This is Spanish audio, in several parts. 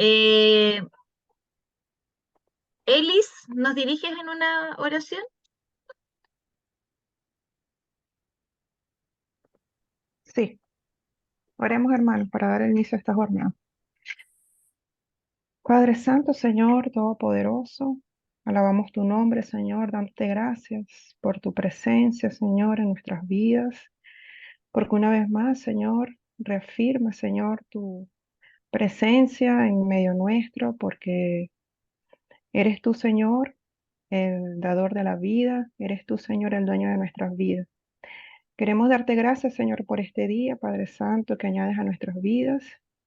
Eh, Elis, ¿nos diriges en una oración? Sí, oremos hermanos para dar inicio a esta jornada. Padre Santo, Señor Todopoderoso, alabamos tu nombre, Señor, dándote gracias por tu presencia, Señor, en nuestras vidas, porque una vez más, Señor, reafirma, Señor, tu presencia en medio nuestro, porque eres tú, Señor, el dador de la vida, eres tú, Señor, el dueño de nuestras vidas. Queremos darte gracias, Señor, por este día, Padre Santo, que añades a nuestras vidas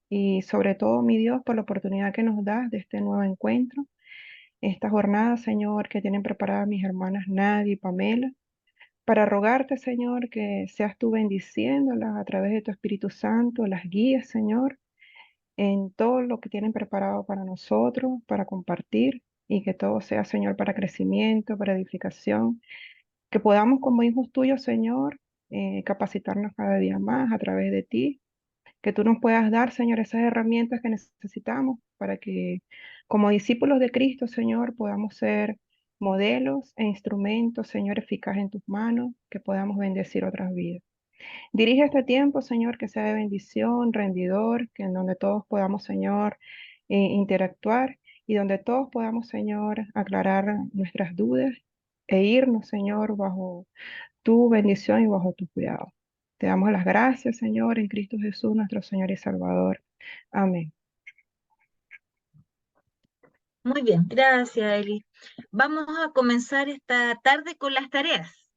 y sobre todo, mi Dios, por la oportunidad que nos das de este nuevo encuentro, esta jornada, Señor, que tienen preparadas mis hermanas Nadia y Pamela, para rogarte, Señor, que seas tú bendiciéndolas a través de tu Espíritu Santo, las guías, Señor, en todo lo que tienen preparado para nosotros, para compartir, y que todo sea, Señor, para crecimiento, para edificación, que podamos como hijos tuyos, Señor, capacitarnos cada día más a través de ti, que tú nos puedas dar, Señor, esas herramientas que necesitamos para que como discípulos de Cristo, Señor, podamos ser modelos e instrumentos, Señor, eficaz en tus manos, que podamos bendecir otras vidas. Dirige este tiempo, Señor, que sea de bendición, rendidor, que en donde todos podamos, Señor, interactuar y donde todos podamos, Señor, aclarar nuestras dudas e irnos, Señor, bajo tu bendición y bajo tu cuidado. Te damos las gracias, Señor, en Cristo Jesús, nuestro Señor y Salvador. Amén. Muy bien, gracias, Elis. Vamos a comenzar esta tarde con las tareas,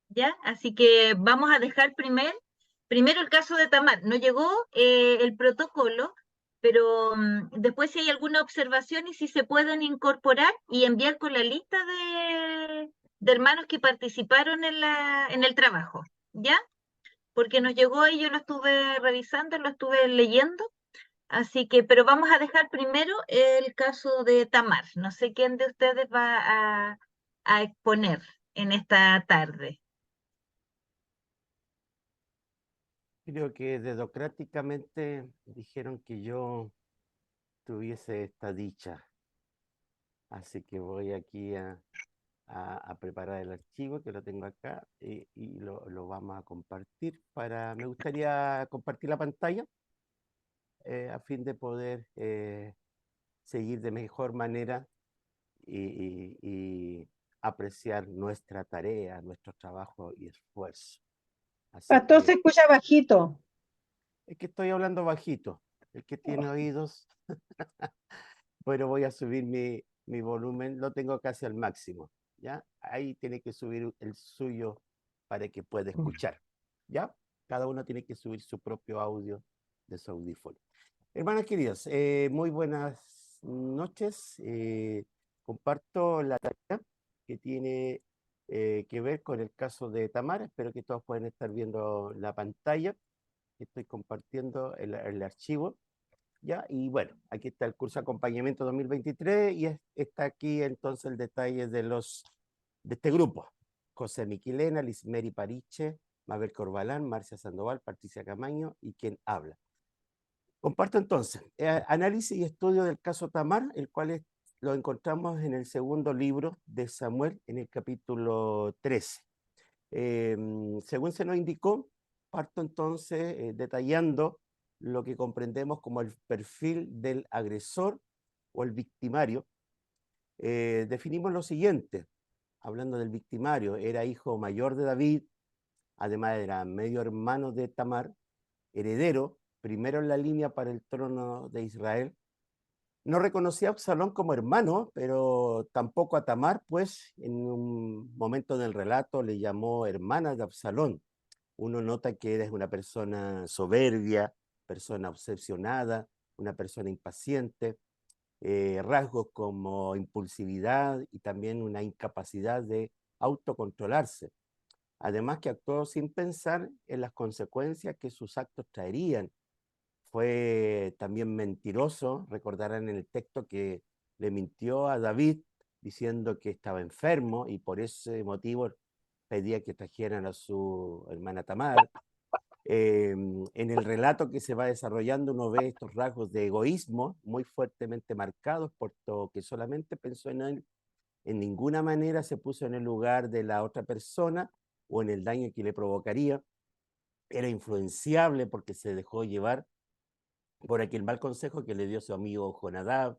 ¿ya? Así que vamos a dejar primero el caso de Tamar. No llegó el protocolo, pero después si hay alguna observación y si se pueden incorporar y enviar con la lista de hermanos que participaron en el trabajo, ¿ya? Porque nos llegó y yo lo estuve revisando, lo estuve leyendo. Así que, pero vamos a dejar primero el caso de Tamar. No sé quién de ustedes va a exponer en esta tarde. Creo que dedocráticamente dijeron que yo tuviese esta dicha, así que voy aquí a preparar el archivo que lo tengo acá y lo vamos a compartir. Me gustaría compartir la pantalla a fin de poder seguir de mejor manera y apreciar nuestra tarea, nuestro trabajo y esfuerzo. Así Pastor, se que escucha bajito. es que estoy hablando bajito. El que tiene oídos, pero voy a subir mi volumen, lo tengo casi al máximo, ¿ya? Ahí tiene que subir el suyo para que pueda escuchar, ¿ya? Cada uno tiene que subir su propio audio de su audífono. Hermanas queridas, muy buenas noches. Comparto la tarea que tiene que ver con el caso de Tamara. Espero que todos puedan estar viendo la pantalla. Estoy compartiendo el archivo. ¿Ya? Y bueno, aquí está el curso de acompañamiento 2023 y está aquí entonces el detalle de este grupo. José Miquilena, Lismeri Pariche, Mabel Corbalán, Marcia Sandoval, Patricia Camaño y quien habla. Comparto entonces análisis y estudio del caso Tamar, el cual lo encontramos en el segundo libro de Samuel, en el capítulo 13. Según se nos indicó, parto entonces detallando lo que comprendemos como el perfil del agresor o el victimario. Definimos lo siguiente, hablando del victimario: era hijo mayor de David, además era medio hermano de Tamar, heredero, primero en la línea para el trono de Israel. No reconocía a Absalón como hermano, pero tampoco a Tamar, pues en un momento del relato le llamó hermana de Absalón. Uno nota que eres una persona soberbia, persona obsesionada, una persona impaciente, rasgos como impulsividad y también una incapacidad de autocontrolarse. Además que actuó sin pensar en las consecuencias que sus actos traerían. Fue también mentiroso, recordarán en el texto que le mintió a David diciendo que estaba enfermo y por ese motivo pedía que trajeran a su hermana Tamar. En el relato que se va desarrollando uno ve estos rasgos de egoísmo muy fuertemente marcados, puesto que solamente pensó en él, en ninguna manera se puso en el lugar de la otra persona o en el daño que le provocaría. Era influenciable porque se dejó llevar por aquel mal consejo que le dio su amigo Jonadab,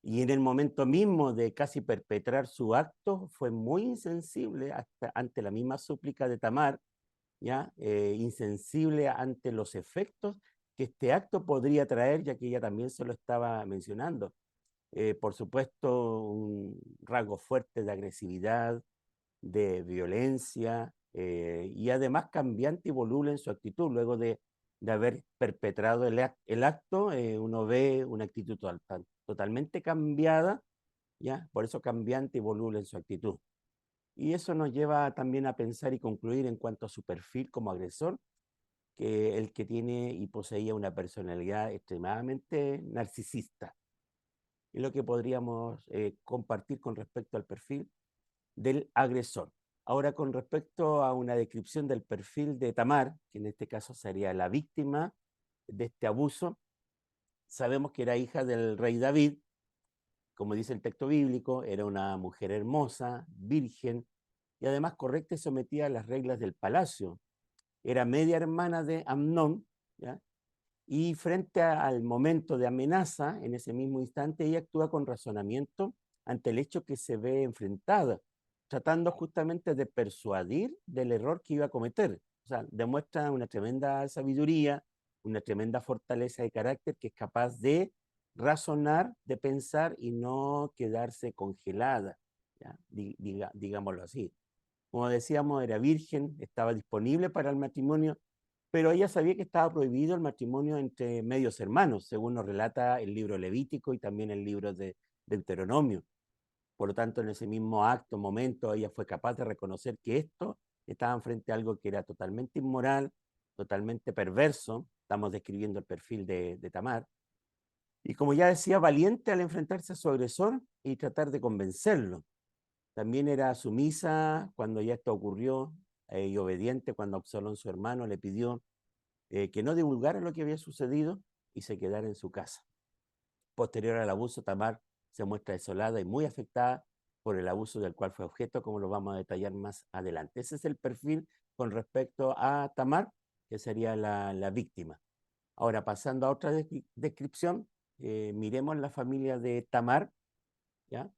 y en el momento mismo de casi perpetrar su acto fue muy insensible hasta ante la misma súplica de Tamar, ¿ya? Insensible ante los efectos que este acto podría traer, ya que ella también se lo estaba mencionando. Por supuesto, un rasgo fuerte de agresividad, de violencia, y además cambiante y voluble en su actitud. Luego de haber perpetrado el acto, uno ve una actitud totalmente cambiada, ¿ya? Por eso cambiante y voluble en su actitud. Y eso nos lleva también a pensar y concluir en cuanto a su perfil como agresor, que el que tiene y poseía una personalidad extremadamente narcisista. Es lo que podríamos compartir con respecto al perfil del agresor. Ahora, con respecto a una descripción del perfil de Tamar, que en este caso sería la víctima de este abuso, sabemos que era hija del rey David, como dice el texto bíblico, era una mujer hermosa, virgen, y además correcta y sometida a las reglas del palacio. Era media hermana de Amnón, ¿ya? Y frente al momento de amenaza, en ese mismo instante, ella actúa con razonamiento ante el hecho que se ve enfrentada, tratando justamente de persuadir del error que iba a cometer. O sea, demuestra una tremenda sabiduría, una tremenda fortaleza de carácter que es capaz de razonar, de pensar y no quedarse congelada, ¿ya? Digámoslo así. Como decíamos, era virgen, estaba disponible para el matrimonio, pero ella sabía que estaba prohibido el matrimonio entre medios hermanos, según nos relata el libro Levítico y también el libro de Deuteronomio. Por lo tanto, en ese mismo acto, momento, ella fue capaz de reconocer que esto estaban frente a algo que era totalmente inmoral, totalmente perverso. Estamos describiendo el perfil de Tamar. Y como ya decía, valiente al enfrentarse a su agresor y tratar de convencerlo. También era sumisa cuando ya esto ocurrió, y obediente cuando Absalón, su hermano, le pidió que no divulgara lo que había sucedido y se quedara en su casa. Posterior al abuso, Tamar se muestra desolada y muy afectada por el abuso del cual fue objeto, como lo vamos a detallar más adelante. Ese es el perfil con respecto a Tamar, que sería la víctima. Ahora, pasando a otra descripción, miremos la familia de Tamar, ¿ya?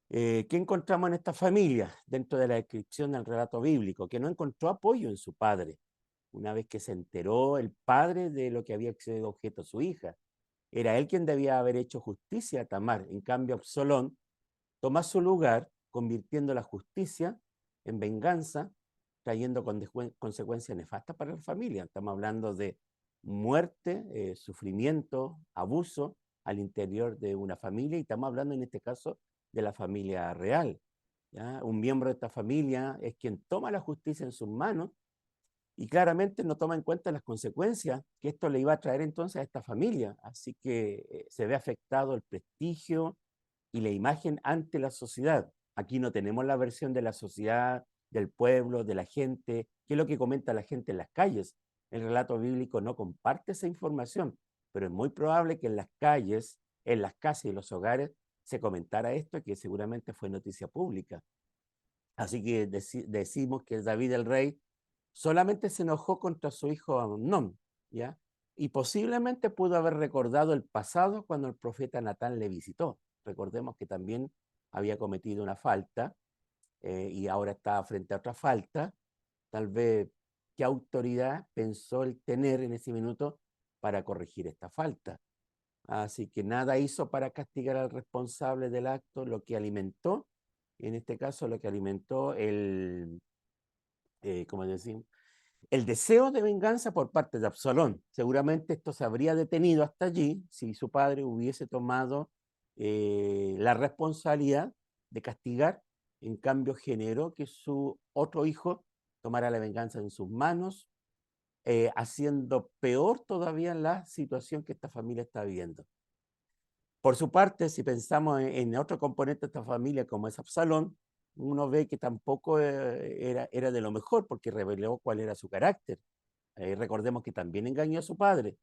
¿Qué encontramos en esta familia dentro de la descripción del relato bíblico? Que no encontró apoyo en su padre, una vez que se enteró el padre de lo que había sido objeto su hija. Era él quien debía haber hecho justicia a Tamar. En cambio, Absalón toma su lugar, convirtiendo la justicia en venganza, trayendo consecuencias nefastas para la familia. Estamos hablando de muerte, sufrimiento, abuso al interior de una familia, y estamos hablando en este caso de la familia real, ¿ya? Un miembro de esta familia es quien toma la justicia en sus manos y claramente no toma en cuenta las consecuencias que esto le iba a traer entonces a esta familia. Así que se ve afectado el prestigio y la imagen ante la sociedad. Aquí no tenemos la versión de la sociedad, del pueblo, de la gente, qué es lo que comenta la gente en las calles. El relato bíblico no comparte esa información, pero es muy probable que en las calles, en las casas y los hogares se comentara esto, que seguramente fue noticia pública. Así que decimos que David el rey solamente se enojó contra su hijo Amnón, ¿ya? Y posiblemente pudo haber recordado el pasado cuando el profeta Natán le visitó. Recordemos que también había cometido una falta, y ahora estaba frente a otra falta. Tal vez, ¿qué autoridad pensó el tener en ese minuto para corregir esta falta? Así que nada hizo para castigar al responsable del acto, lo que alimentó, en este caso, lo que alimentó como decimos, el deseo de venganza por parte de Absalón. Seguramente esto se habría detenido hasta allí si su padre hubiese tomado la responsabilidad de castigar. En cambio, generó que su otro hijo tomara la venganza en sus manos, haciendo peor todavía la situación que esta familia está viviendo. Por su parte, si pensamos en otro componente de esta familia como es Absalón, uno ve que tampoco era de lo mejor porque reveló cuál era su carácter. recordemos que también engañó a su padre,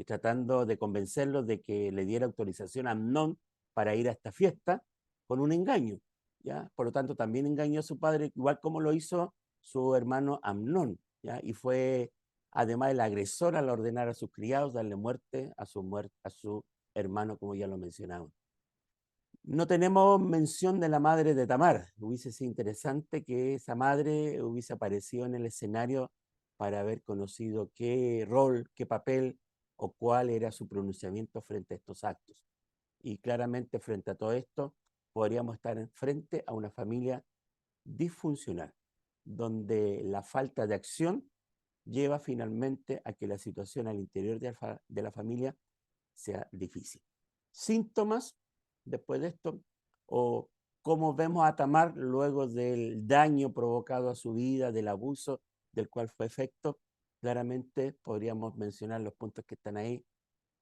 tratando de convencerlo de que le diera autorización a Amnón para ir a esta fiesta con un engaño, ¿ya? Por lo tanto, también engañó a su padre, igual como lo hizo su hermano Amnón, ¿ya? Y fue además el agresor al ordenar a sus criados darle muerte a su hermano, como ya lo mencionaba. No tenemos mención de la madre de Tamar. Hubiese sido interesante que esa madre hubiese aparecido en el escenario para haber conocido qué rol, qué papel o cuál era su pronunciamiento frente a estos actos. Y claramente frente a todo esto podríamos estar frente a una familia disfuncional, donde la falta de acción lleva finalmente a que la situación al interior de la familia sea difícil. Síntomas después de esto, o cómo vemos a Tamar luego del daño provocado a su vida, del abuso del cual fue efecto, claramente podríamos mencionar los puntos que están ahí: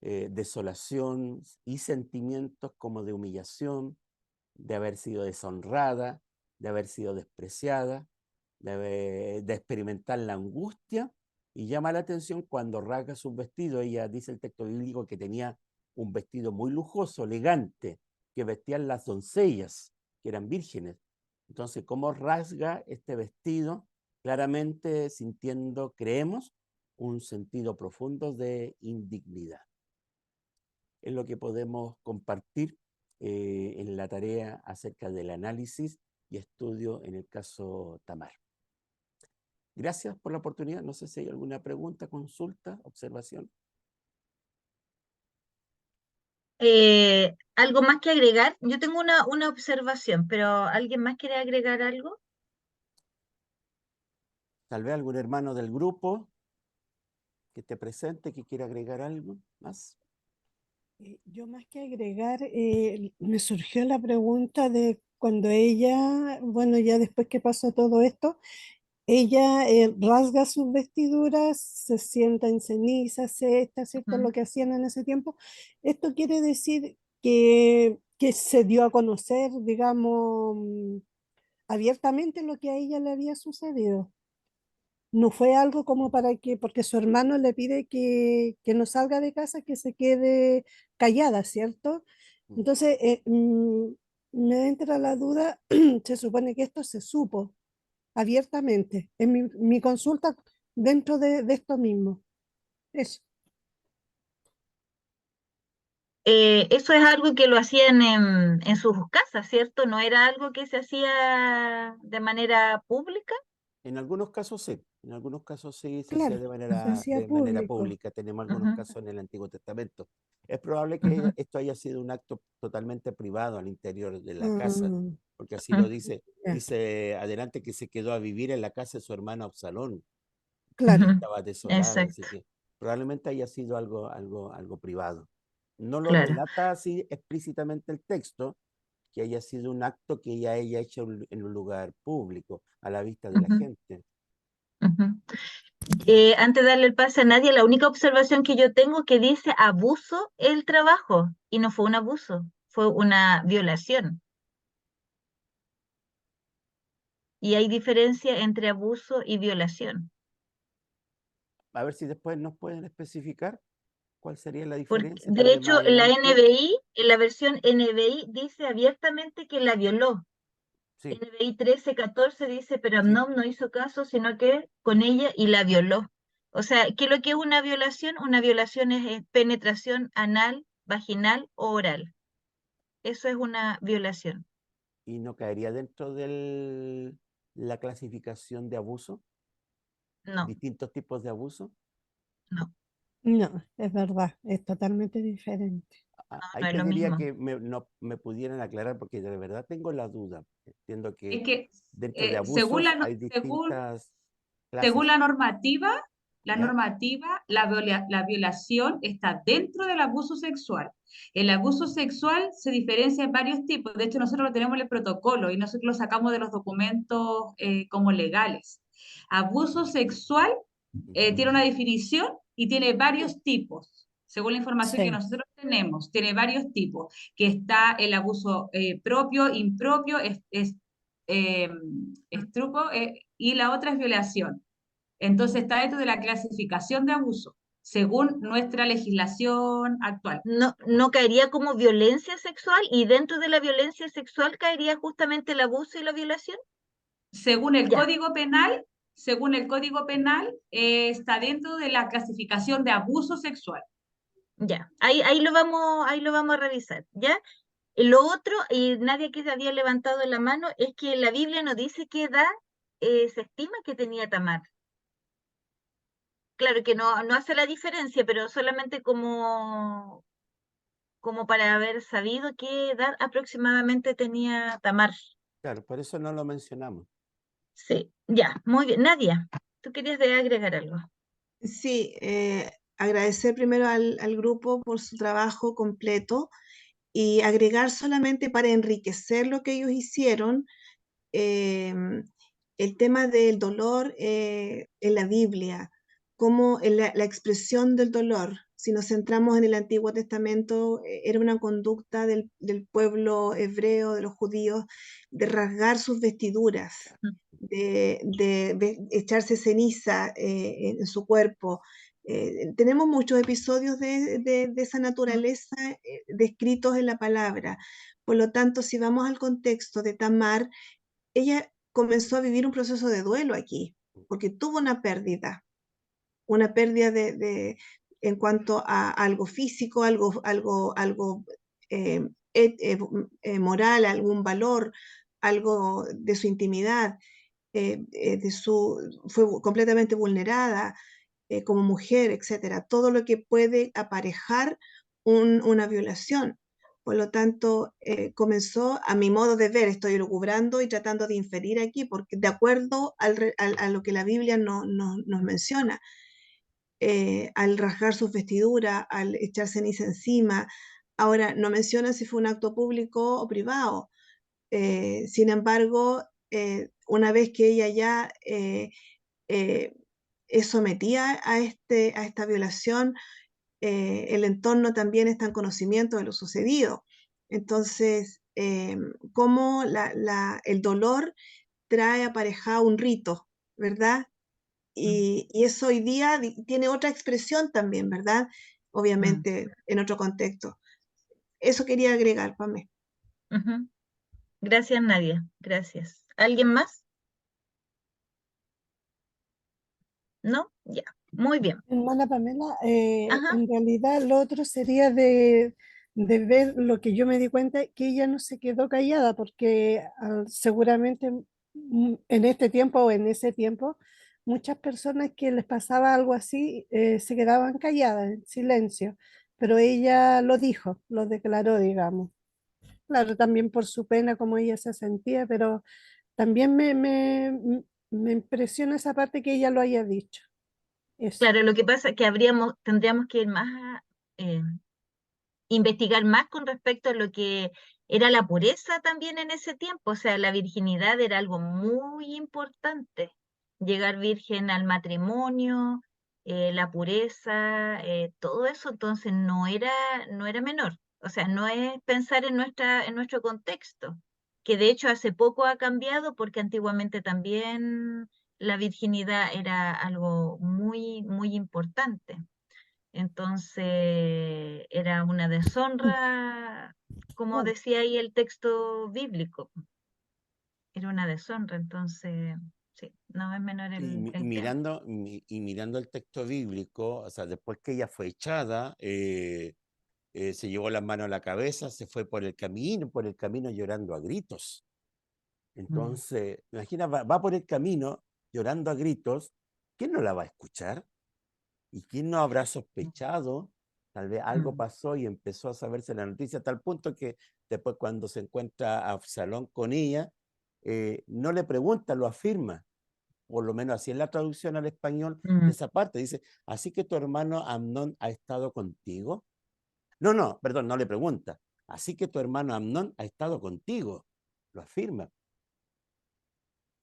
desolación y sentimientos como de humillación, de haber sido deshonrada, de haber sido despreciada, de experimentar la angustia. Y llama la atención cuando rasga sus vestidos. Ella dice el texto bíblico que tenía un vestido muy lujoso, elegante, que vestían las doncellas, que eran vírgenes. Entonces, ¿cómo rasga este vestido? Claramente sintiendo, creemos, un sentido profundo de indignidad. Es lo que podemos compartir en la tarea acerca del análisis y estudio en el caso Tamar. Gracias por la oportunidad. No sé si hay alguna pregunta, consulta, observación. ¿Algo más que agregar? Yo tengo una observación, pero ¿alguien más quiere agregar algo? Tal vez algún hermano del grupo que esté presente, que quiera agregar algo más. Yo más que agregar, me surgió la pregunta de cuando ella, bueno, ya después que pasó todo esto, ella rasga sus vestiduras, se sienta en ceniza, se está, ¿cierto? Lo que hacían en ese tiempo. Esto quiere decir que se dio a conocer, digamos, abiertamente lo que a ella le había sucedido. No fue algo como para que, porque su hermano le pide que no salga de casa, que se quede callada, ¿cierto? Entonces, me entra la duda, se supone que esto se supo abiertamente, en mi consulta dentro de esto mismo. Eso. Eso es algo que lo hacían en sus casas, ¿cierto? No era algo que se hacía de manera pública. En algunos casos sí, en algunos casos sí se hacía Claro, se hacía de manera público. pública. Tenemos algunos Ujú, casos en el Antiguo Testamento. Es probable que ujú, esto haya sido un acto totalmente privado al interior de la casa, Mm, porque así lo ujú. dice. ya, Dice adelante que se quedó a vivir en la casa de su hermano Absalón, claro. que Ujú, estaba desolada, así exacto, que probablemente haya sido algo privado. No lo claro. relata así explícitamente el texto, que haya sido un acto que ella haya hecho en un lugar público, a la vista de la Ujú, gente. ujú. Antes de darle el pase a Nadia, la única observación que yo tengo que dice abuso el trabajo, y no fue un abuso, fue una violación. Y hay diferencia entre abuso y violación. A ver si después nos pueden especificar cuál sería la Porque, diferencia, tal de vez más hecho, la adelante. NBI, en la versión NBI, dice abiertamente que la violó. Sí, NBI 13:14 dice, pero sí. Amnón no hizo caso, sino que con ella y la violó. O sea, ¿qué es lo que es una violación? Una violación es penetración anal, vaginal o oral. Eso es una violación. Y no caería dentro de la clasificación de abuso, No, distintos tipos de abuso. no, No, es verdad, es totalmente diferente. Ahí no es lo pediría mismo. que me pudieran aclarar, porque de verdad tengo la duda. Entiendo que Es que dentro de según abusos hay distintas según clases. la ¿Ya? normativa, la violación está dentro del abuso sexual. El abuso sexual se diferencia en varios tipos. De hecho, nosotros lo tenemos en el protocolo y nosotros lo sacamos de los documentos como legales. Abuso sexual Ujú. tiene una definición y tiene varios tipos. Según la información que Sí, nosotros tenemos, tiene varios tipos, que está el abuso propio, impropio, eh, estrupo, y la otra es violación. Entonces está dentro de la clasificación de abuso, según nuestra legislación actual. No caería como violencia sexual y dentro de la violencia sexual caería justamente el abuso y la violación. Según el Ya, Código Penal, según el Código Penal, está dentro de la clasificación de abuso sexual. ya. Ahí lo vamos a revisar, ¿ya? Y lo otro, y nadie que se había levantado la mano, es que la Biblia no dice qué edad se estima que tenía Tamar. Claro que no hace la diferencia, pero solamente como para haber sabido qué edad aproximadamente tenía Tamar. Claro, por eso no lo mencionamos. Sí, ya, muy bien. Nadia, tú querías agregar algo. Sí, agradecer primero al grupo por su trabajo completo y agregar solamente para enriquecer lo que ellos hicieron, el tema del dolor en la Biblia, como la expresión del dolor. Si nos centramos en el Antiguo Testamento, era una conducta del pueblo hebreo, de los judíos, de rasgar sus vestiduras, de echarse ceniza en su cuerpo. Tenemos muchos episodios de esa naturaleza descritos en la palabra. Por lo tanto, si vamos al contexto de Tamar, ella comenzó a vivir un proceso de duelo aquí, porque tuvo una pérdida en cuanto a algo físico, algo eh, moral, algún valor, algo de su intimidad, fue completamente vulnerada como mujer, etcétera, todo lo que puede aparejar una violación. Por lo tanto, comenzó, a mi modo de ver, estoy lucubrando y tratando de inferir aquí, porque de acuerdo a lo que la Biblia nos menciona, al rasgar sus vestiduras, al echar ceniza encima. Ahora, no menciona si fue un acto público o privado. Sin embargo, una vez que ella ya eh, es sometida a esta violación, el entorno también está en conocimiento de lo sucedido. Entonces, cómo el dolor trae aparejado un rito, ¿verdad? Y eso hoy día tiene otra expresión también, ¿verdad? Obviamente en otro contexto. Eso quería agregar, Pamé. Ujú. Gracias, Nadia. Gracias. ¿Alguien más? ¿No? Ya. Muy bien. Hermana Pamela, Ajá. en realidad lo otro sería de ver lo que yo me di cuenta, que ella no se quedó callada, porque seguramente en este tiempo o en ese tiempo, muchas personas que les pasaba algo así se quedaban calladas, en silencio, pero ella lo dijo, lo declaró, digamos. Claro, también por su pena, como ella se sentía, pero también me impresiona esa parte que ella lo haya dicho. Eso. Claro, lo que pasa es que tendríamos que ir más eh, investigar más con respecto a lo que era la pureza también en ese tiempo. O sea, la virginidad era algo muy importante. Llegar virgen al matrimonio, la pureza, todo eso, entonces no era menor. O sea, no es pensar en nuestro contexto, que de hecho hace poco ha cambiado porque antiguamente también la virginidad era algo muy importante. Entonces era una deshonra, como Claro. decía ahí el texto bíblico, era una deshonra, entonces sí, no es menor Y, el tema. y mirando el texto bíblico, o sea, después que ella fue echada, se llevó las manos a la cabeza, se fue por el camino llorando a gritos. Entonces, imagina, va por el camino llorando a gritos, ¿quién no la va a escuchar? ¿Y quién no habrá sospechado? Tal vez algo Mm, pasó y empezó a saberse la noticia a tal punto que después cuando se encuentra a Absalón con ella, no le pregunta, lo afirma. Por lo menos así es la traducción al español de mm, esa parte. Dice, ¿así que tu hermano Amnón ha estado contigo? No, perdón, no le pregunta. ¿Así que tu hermano Amnón ha estado contigo? Lo afirma.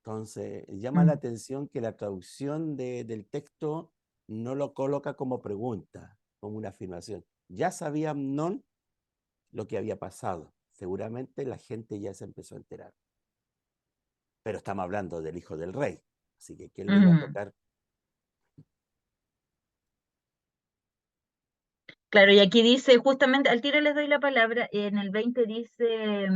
Entonces, llama la mm. atención que la traducción del texto no lo coloca como pregunta, como una afirmación. Ya sabía Amnón lo que había pasado. Seguramente la gente ya se empezó a enterar. Pero estamos hablando del hijo del rey. Así que, ¿quién le iba a Mm. tocar Claro, y aquí dice, justamente, al tiro les doy la palabra, en el 20 dice,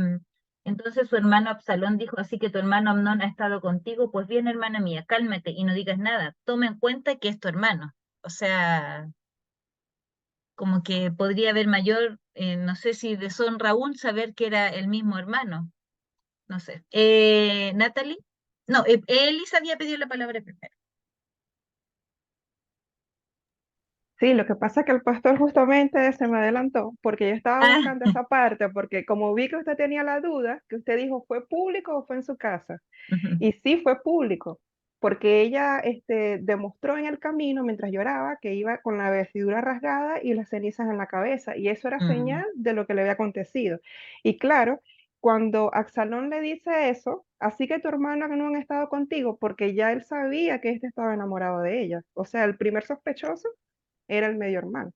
entonces su hermano Absalón dijo, así que tu hermano Amnón ha estado contigo, pues bien, hermana mía, cálmate y no digas nada, toma en cuenta que es tu hermano. O sea, como que podría haber mayor, no sé si deshonra aún saber que era el mismo hermano, no sé. Natalie, no, Elisa había pedido la palabra primero. Sí, lo que pasa es que el pastor justamente se me adelantó porque yo estaba Ah, buscando esa parte, porque como vi que usted tenía la duda, que usted dijo, ¿fue público o fue en su casa? ujú, Y sí fue público, porque ella demostró en el camino mientras lloraba que iba con la vestidura rasgada y las cenizas en la cabeza, y eso era mm, señal de lo que le había acontecido. Y claro, cuando Absalón le dice eso, así que tu hermano no han estado contigo, porque ya él sabía que este estaba enamorado de ella. O sea, el primer sospechoso era el medio hermano.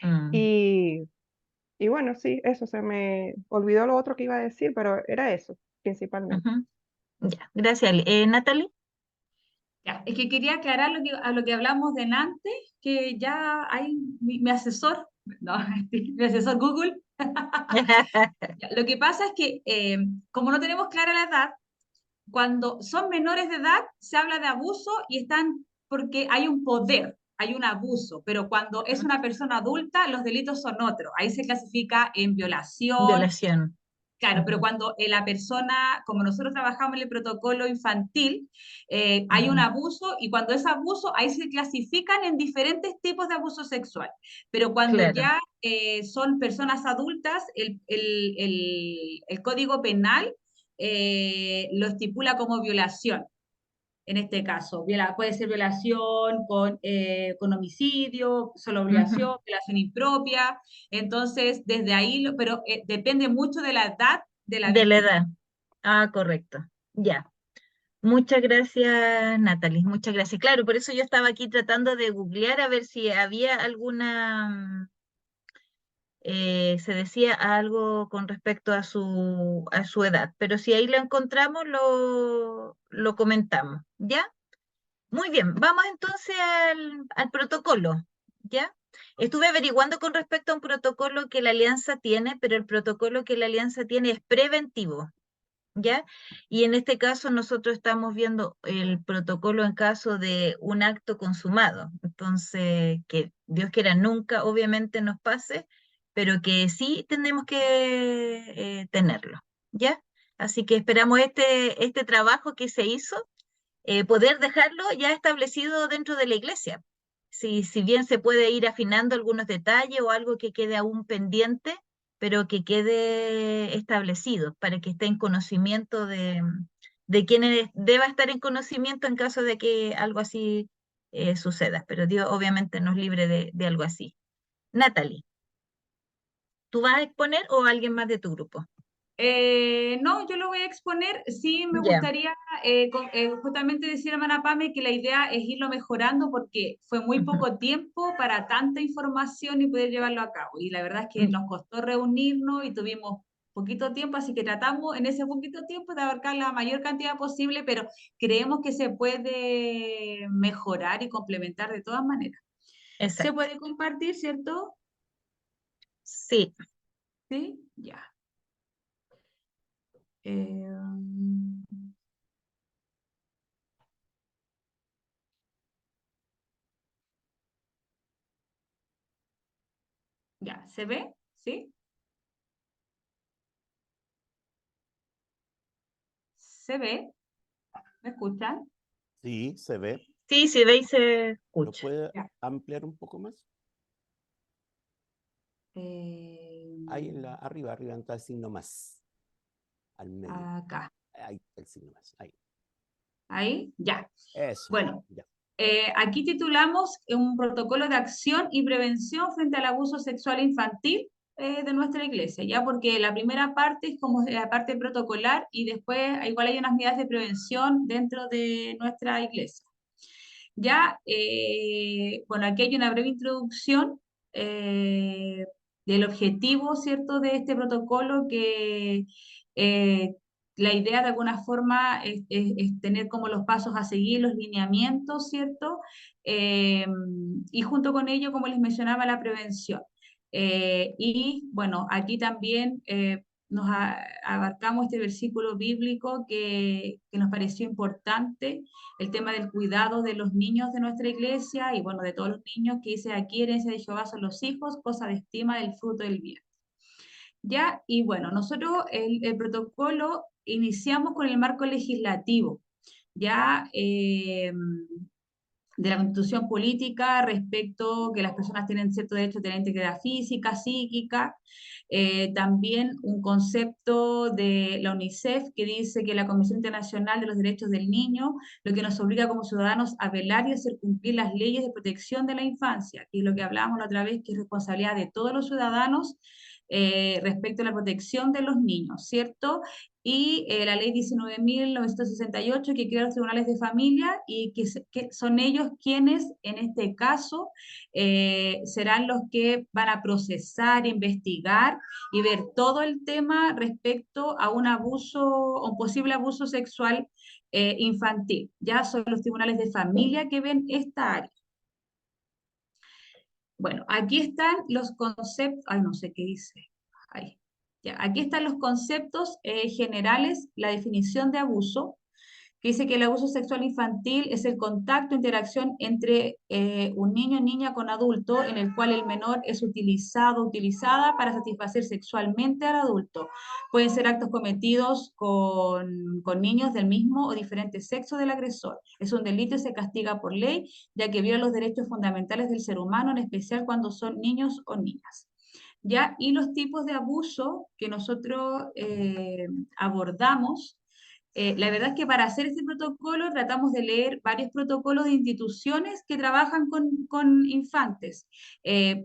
mm, Y, y bueno, sí, eso se me olvidó lo otro que iba a decir, pero era eso, principalmente. ujú. Ya, gracias. Natalie. Ya, es que quería aclarar a lo que hablamos delante, que ya hay mi asesor, no, mi asesor Google. Ya, lo que pasa es que como no tenemos clara la edad, cuando son menores de edad se habla de abuso y están porque hay un poder, hay un abuso, pero cuando es una persona adulta los delitos son otros. Ahí se clasifica en violación. Violación. Claro, pero Ujú, cuando la persona, como nosotros trabajamos en el protocolo infantil, hay un ujú. abuso y cuando es abuso, ahí se clasifican en diferentes tipos de abuso sexual. Pero cuando Claro. ya son personas adultas, el Código Penal lo estipula como violación. En este caso, puede ser violación con homicidio, solo Ujú. violación, violación impropia. Entonces, desde ahí, pero depende mucho de la edad de la De la víctima. edad. Ah, correcto. Ya. Muchas gracias, Natalie. Muchas gracias. Claro, por eso yo estaba aquí tratando de googlear a ver si había alguna, se decía algo con respecto a su edad. Pero si ahí lo encontramos, lo comentamos. ¿Ya? Muy bien. Vamos entonces al protocolo. ¿Ya? Estuve averiguando con respecto a un protocolo que la Alianza tiene, pero el protocolo que la Alianza tiene es preventivo. ¿Ya? Y en este caso nosotros estamos viendo el protocolo en caso de un acto consumado. Entonces, que Dios quiera nunca, obviamente, nos pase, pero que sí tenemos que tenerlo, ¿ya? Así que esperamos este trabajo que se hizo, poder dejarlo ya establecido dentro de la iglesia. Si bien se puede ir afinando algunos detalles o algo que quede aún pendiente, pero que quede establecido para que esté en conocimiento de quienes deba estar en conocimiento en caso de que algo así suceda. Pero Dios obviamente nos libre de algo así. Natalie, ¿tú vas a exponer o alguien más de tu grupo? No, yo lo voy a exponer. Sí, me Ya. gustaría justamente decir a Manapame que la idea es irlo mejorando porque fue muy Ujú. poco tiempo para tanta información y poder llevarlo a cabo. Y la verdad es que nos costó reunirnos y tuvimos poquito tiempo, así que tratamos en ese poquito tiempo de abarcar la mayor cantidad posible, pero creemos que se puede mejorar y complementar de todas maneras. Se Exacto. puede compartir, ¿cierto? Sí. Sí, ya. Eh, ya, ¿se ve? ¿Sí? ¿Se ve? ¿Me escuchan? Sí, se ve. Sí, se ve y se ¿Lo escucha. puede Ya. ampliar un poco más? Eh, Ahí arriba está el signo más, al medio. acá. Ahí está el signo más, ahí. Ahí, ya. Eso, Bueno, ya. aquí titulamos un protocolo de acción y prevención frente al abuso sexual infantil de nuestra iglesia, ya porque la primera parte es como la parte protocolar y después igual hay unas medidas de prevención dentro de nuestra iglesia. Ya, bueno, aquí hay una breve introducción del objetivo, ¿cierto?, de este protocolo que la idea de alguna forma es tener como los pasos a seguir, los lineamientos, ¿cierto? Y junto con ello, como les mencionaba, la prevención. Y bueno, aquí también abarcamos este versículo bíblico que nos pareció importante, el tema del cuidado de los niños de nuestra iglesia y bueno, de todos los niños, que dice: aquí herencia de Jehová son los hijos, cosa de estima del fruto del bien. ¿Ya? Y bueno, nosotros el protocolo iniciamos con el marco legislativo, ya de la Constitución política respecto que las personas tienen cierto derecho a tener integridad física, psíquica, también un concepto de la UNICEF que dice que la Comisión Internacional de los Derechos del Niño, lo que nos obliga como ciudadanos a velar y hacer cumplir las leyes de protección de la infancia, que es lo que hablábamos la otra vez, que es responsabilidad de todos los ciudadanos respecto a la protección de los niños, ¿cierto? Y la ley 19.968 que crea los tribunales de familia y que son ellos quienes en este caso serán los que van a procesar, investigar y ver todo el tema respecto a un abuso o un posible abuso sexual infantil. Ya son los tribunales de familia que ven esta área. Bueno, aquí están los conceptos, ay, no sé qué dice, ahí. Ya, aquí están los conceptos generales, la definición de abuso, que dice que el abuso sexual infantil es el contacto, interacción entre un niño o niña con adulto, en el cual el menor es utilizado o utilizada para satisfacer sexualmente al adulto. Pueden ser actos cometidos con niños del mismo o diferente sexo del agresor. Es un delito y se castiga por ley, ya que viola los derechos fundamentales del ser humano, en especial cuando son niños o niñas. ¿Ya? Y los tipos de abuso que nosotros abordamos, la verdad es que para hacer este protocolo tratamos de leer varios protocolos de instituciones que trabajan con infantes.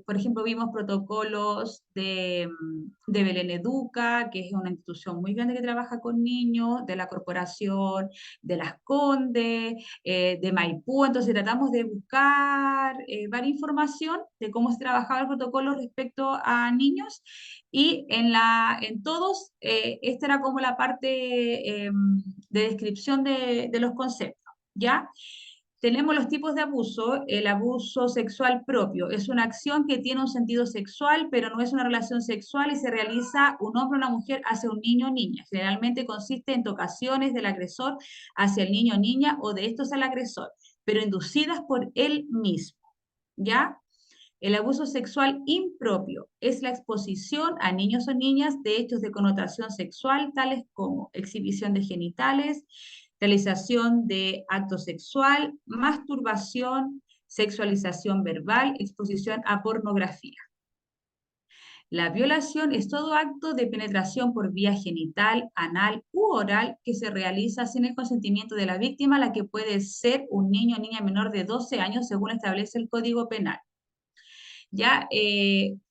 Por ejemplo, vimos protocolos de Belén Educa, que es una institución muy grande que trabaja con niños, de la Corporación de Las Condes, de Maipú. Entonces tratamos de buscar varias información de cómo se trabajaba el protocolo respecto a niños y en todos, esta era como la parte de descripción de los conceptos, ¿ya? Tenemos los tipos de abuso. El abuso sexual propio es una acción que tiene un sentido sexual, pero no es una relación sexual y se realiza un hombre o una mujer hacia un niño o niña. Generalmente consiste en tocaciones del agresor hacia el niño o niña o de estos al agresor, pero inducidas por él mismo, ¿ya? El abuso sexual impropio es la exposición a niños o niñas de hechos de connotación sexual, tales como exhibición de genitales, realización de acto sexual, masturbación, sexualización verbal, exposición a pornografía. La violación es todo acto de penetración por vía genital, anal u oral que se realiza sin el consentimiento de la víctima, la que puede ser un niño o niña menor de 12 años, según establece el Código Penal. Ya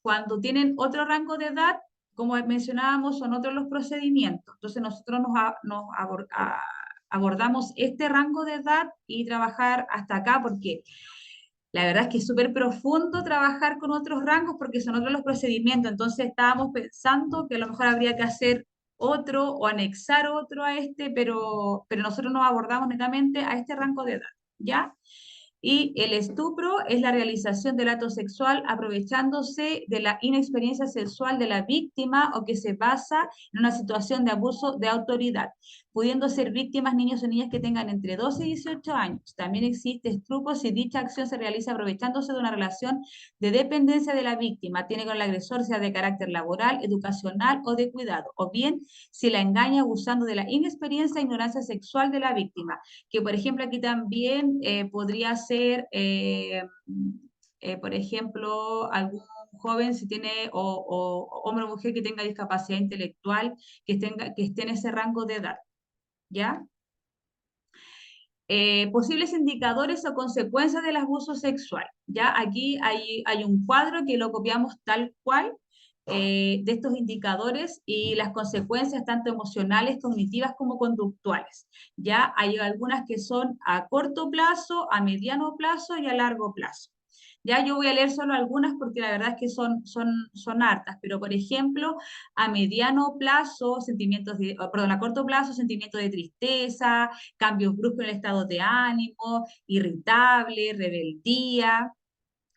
cuando tienen otro rango de edad, como mencionábamos, son otros los procedimientos. Entonces nosotros abordamos este rango de edad y trabajar hasta acá porque la verdad es que es súper profundo trabajar con otros rangos porque son otros los procedimientos. Entonces estábamos pensando que a lo mejor habría que hacer otro o anexar otro a este, pero nosotros nos abordamos netamente a este rango de edad, ¿ya? Y el estupro es la realización del acto sexual aprovechándose de la inexperiencia sexual de la víctima o que se basa en una situación de abuso de autoridad, pudiendo ser víctimas niños o niñas que tengan entre 12 y 18 años. También existe estupro si dicha acción se realiza aprovechándose de una relación de dependencia de la víctima, tiene con el agresor, sea de carácter laboral, educacional o de cuidado, o bien si la engaña abusando de la inexperiencia e ignorancia sexual de la víctima, que por ejemplo aquí también podría ser, por ejemplo, algún joven si tiene, o hombre o mujer que tenga discapacidad intelectual, que esté en ese rango de edad, ¿ya? Posibles indicadores o consecuencias del abuso sexual. Ya aquí hay un cuadro que lo copiamos tal cual de estos indicadores y las consecuencias tanto emocionales, cognitivas como conductuales. Ya hay algunas que son a corto plazo, a mediano plazo y a largo plazo. Ya yo voy a leer solo algunas porque la verdad es que son hartas, pero por ejemplo, a mediano plazo, a corto plazo, sentimientos de tristeza, cambios bruscos en el estado de ánimo, irritable, rebeldía,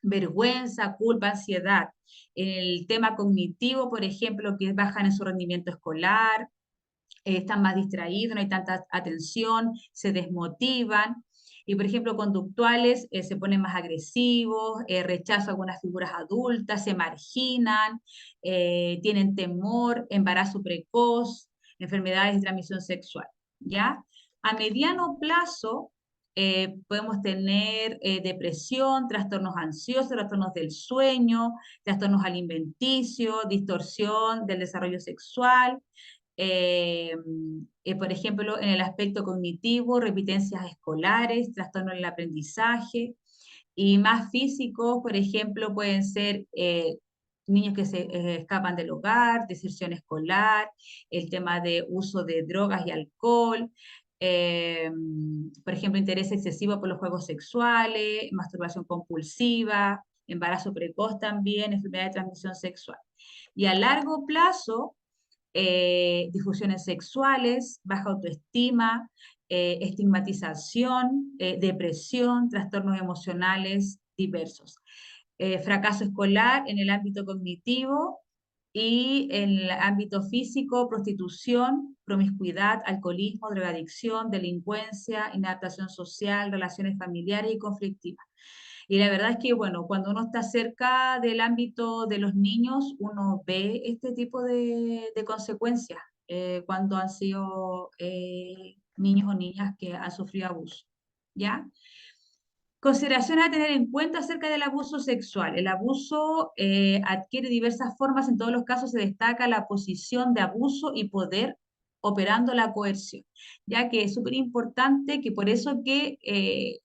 vergüenza, culpa, ansiedad. el tema cognitivo, por ejemplo, que bajan en su rendimiento escolar, están más distraídos, no hay tanta atención, se desmotivan. Y, por ejemplo, conductuales se ponen más agresivos, rechazo a algunas figuras adultas, se marginan, tienen temor, embarazo precoz, enfermedades de transmisión sexual, ¿ya? A mediano plazo podemos tener depresión, trastornos ansiosos, trastornos del sueño, trastornos alimenticios, distorsión del desarrollo sexual, por ejemplo, en el aspecto cognitivo, repitencias escolares, trastorno en el aprendizaje, y más físicos, por ejemplo, pueden ser niños que se escapan del hogar, deserción escolar, el tema de uso de drogas y alcohol, eh, por ejemplo, interés excesivo por los juegos sexuales, masturbación compulsiva, embarazo precoz también, enfermedad de transmisión sexual. Y a largo plazo, disfunciones sexuales, baja autoestima, estigmatización, depresión, trastornos emocionales diversos. Fracaso escolar en el ámbito cognitivo y en el ámbito físico, prostitución, promiscuidad, alcoholismo, drogadicción, delincuencia, inadaptación social, relaciones familiares y conflictivas. Y la verdad es que, bueno, cuando uno está cerca del ámbito de los niños, uno ve este tipo de consecuencias cuando han sido niños o niñas que han sufrido abuso, ¿ya? Consideraciones a tener en cuenta acerca del abuso sexual. El abuso adquiere diversas formas, en todos los casos se destaca la posición de abuso y poder operando la coerción, ya que es súper importante, que por eso que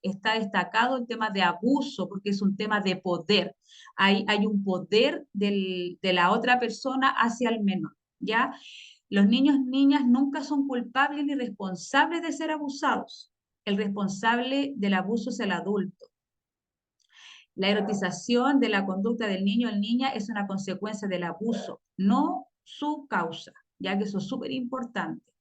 está destacado el tema de abuso, porque es un tema de poder. Hay un poder de la otra persona hacia el menor, ¿ya? Los niños, niñas nunca son culpables ni responsables de ser abusados. El responsable del abuso es el adulto. La erotización de la conducta del niño o niña es una consecuencia del abuso, no su causa, ya que eso es súper importante.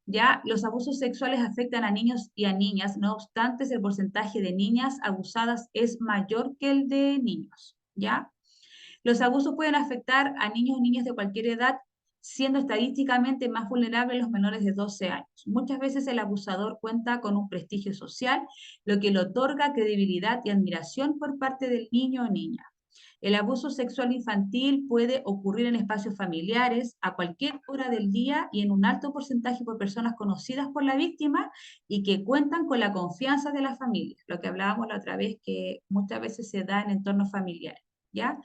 Ya los abusos sexuales afectan a niños y a niñas, no obstante, el porcentaje de niñas abusadas es mayor que el de niños, ¿ya? Los abusos pueden afectar a niños o niñas de cualquier edad, siendo estadísticamente más vulnerables los menores de 12 años. Muchas veces el abusador cuenta con un prestigio social, lo que le otorga credibilidad y admiración por parte del niño o niña. El abuso sexual infantil puede ocurrir en espacios familiares a cualquier hora del día y en un alto porcentaje por personas conocidas por la víctima y que cuentan con la confianza de la familia, lo que hablábamos la otra vez, que muchas veces se da en entornos familiares, ¿ya?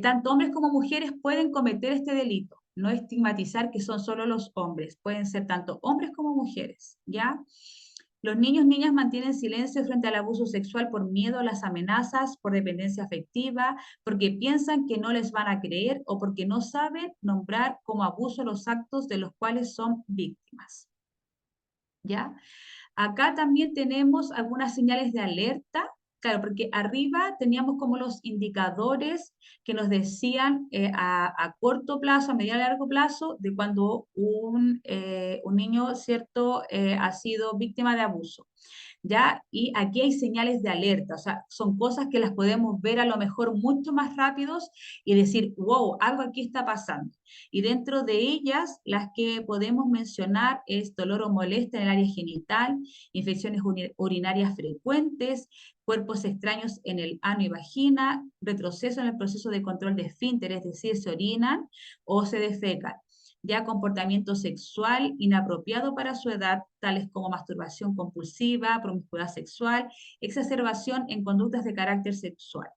Tanto hombres como mujeres pueden cometer este delito. No estigmatizar que son solo los hombres, pueden ser tanto hombres como mujeres, ¿ya? Los niños, niñas mantienen silencio frente al abuso sexual por miedo a las amenazas, por dependencia afectiva, porque piensan que no les van a creer o porque no saben nombrar como abuso los actos de los cuales son víctimas, ¿ya? Acá también tenemos algunas señales de alerta. Claro, porque arriba teníamos como los indicadores que nos decían a corto plazo, a mediano y largo plazo, de cuando un niño, ¿cierto?, ha sido víctima de abuso. ¿Ya? Y aquí hay señales de alerta, o sea, son cosas que las podemos ver a lo mejor mucho más rápidos y decir, wow, algo aquí está pasando. Y dentro de ellas, las que podemos mencionar es dolor o molestia en el área genital, infecciones urinarias frecuentes, cuerpos extraños en el ano y vagina, retroceso en el proceso de control de esfínter, es decir, se orinan o se defecan. Ya comportamiento sexual inapropiado para su edad, tales como masturbación compulsiva, promiscuidad sexual, exacerbación en conductas de carácter sexual.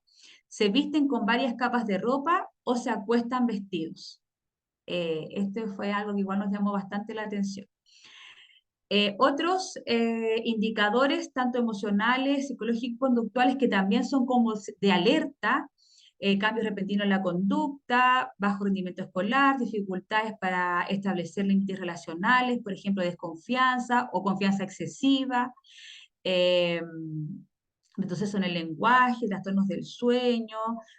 Se visten con varias capas de ropa o se acuestan vestidos. Este fue algo que igual nos llamó bastante la atención. Otros indicadores, tanto emocionales, psicológicos, conductuales, que también son como de alerta, cambios repentinos en la conducta, bajo rendimiento escolar, dificultades para establecer límites relacionales, por ejemplo, desconfianza o confianza excesiva, retroceso en el lenguaje, trastornos del sueño,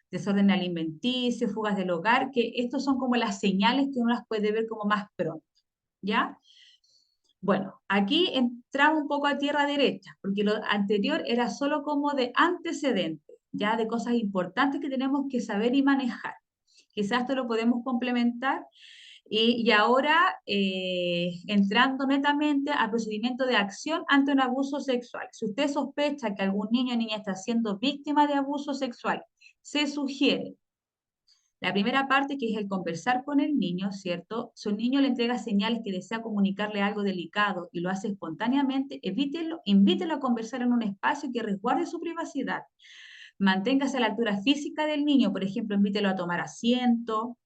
desorden alimenticio, fugas del hogar, que estos son como las señales que uno las puede ver como más pronto, ¿ya? Bueno, aquí entramos un poco a tierra derecha, porque lo anterior era solo como de antecedentes, ya de cosas importantes que tenemos que saber y manejar. Quizás esto lo podemos complementar. Y ahora, entrando netamente al procedimiento de acción ante un abuso sexual. Si usted sospecha que algún niño o niña está siendo víctima de abuso sexual, se sugiere la primera parte, que es el conversar con el niño, ¿cierto? Si un niño le entrega señales que desea comunicarle algo delicado y lo hace espontáneamente, evítelo, invítelo a conversar en un espacio que resguarde su privacidad. Manténgase a la altura física del niño, por ejemplo, invítelo a tomar asiento,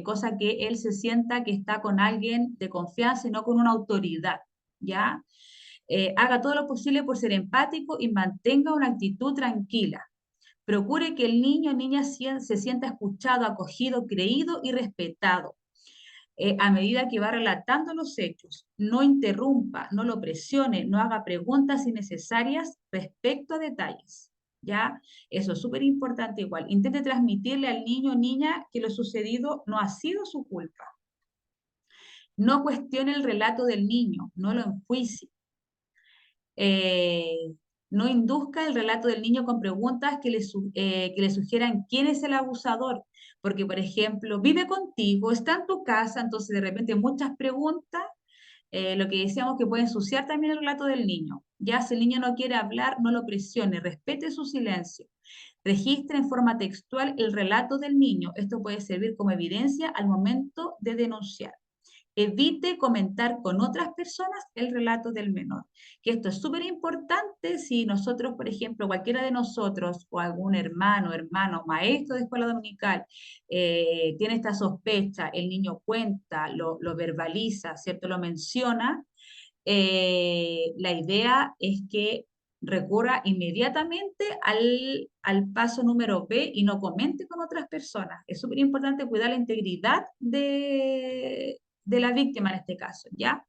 cosa que él se sienta que está con alguien de confianza y no con una autoridad, ¿ya? Haga todo lo posible por ser empático y mantenga una actitud tranquila. Procure que el niño o niña se sienta escuchado, acogido, creído y respetado. A medida que va relatando los hechos, no interrumpa, no lo presione, no haga preguntas innecesarias respecto a detalles. ¿Ya? Eso es súper importante igual. Intente transmitirle al niño o niña que lo sucedido no ha sido su culpa. No cuestione el relato del niño, no lo enjuicie. No induzca el relato del niño con preguntas que le sugieran quién es el abusador, porque, por ejemplo, vive contigo, está en tu casa, entonces de repente muchas preguntas, lo que decíamos que puede ensuciar también el relato del niño. Ya si el niño no quiere hablar, no lo presione, respete su silencio. Registre en forma textual el relato del niño. Esto puede servir como evidencia al momento de denunciar. Evite comentar con otras personas el relato del menor. Que esto es súper importante si nosotros, por ejemplo, cualquiera de nosotros o algún hermano, maestro de escuela dominical, tiene esta sospecha, el niño cuenta, lo verbaliza, ¿cierto? Lo menciona. La idea es que recurra inmediatamente al paso número B y no comente con otras personas. Es súper importante cuidar la integridad de la víctima en este caso, ¿ya?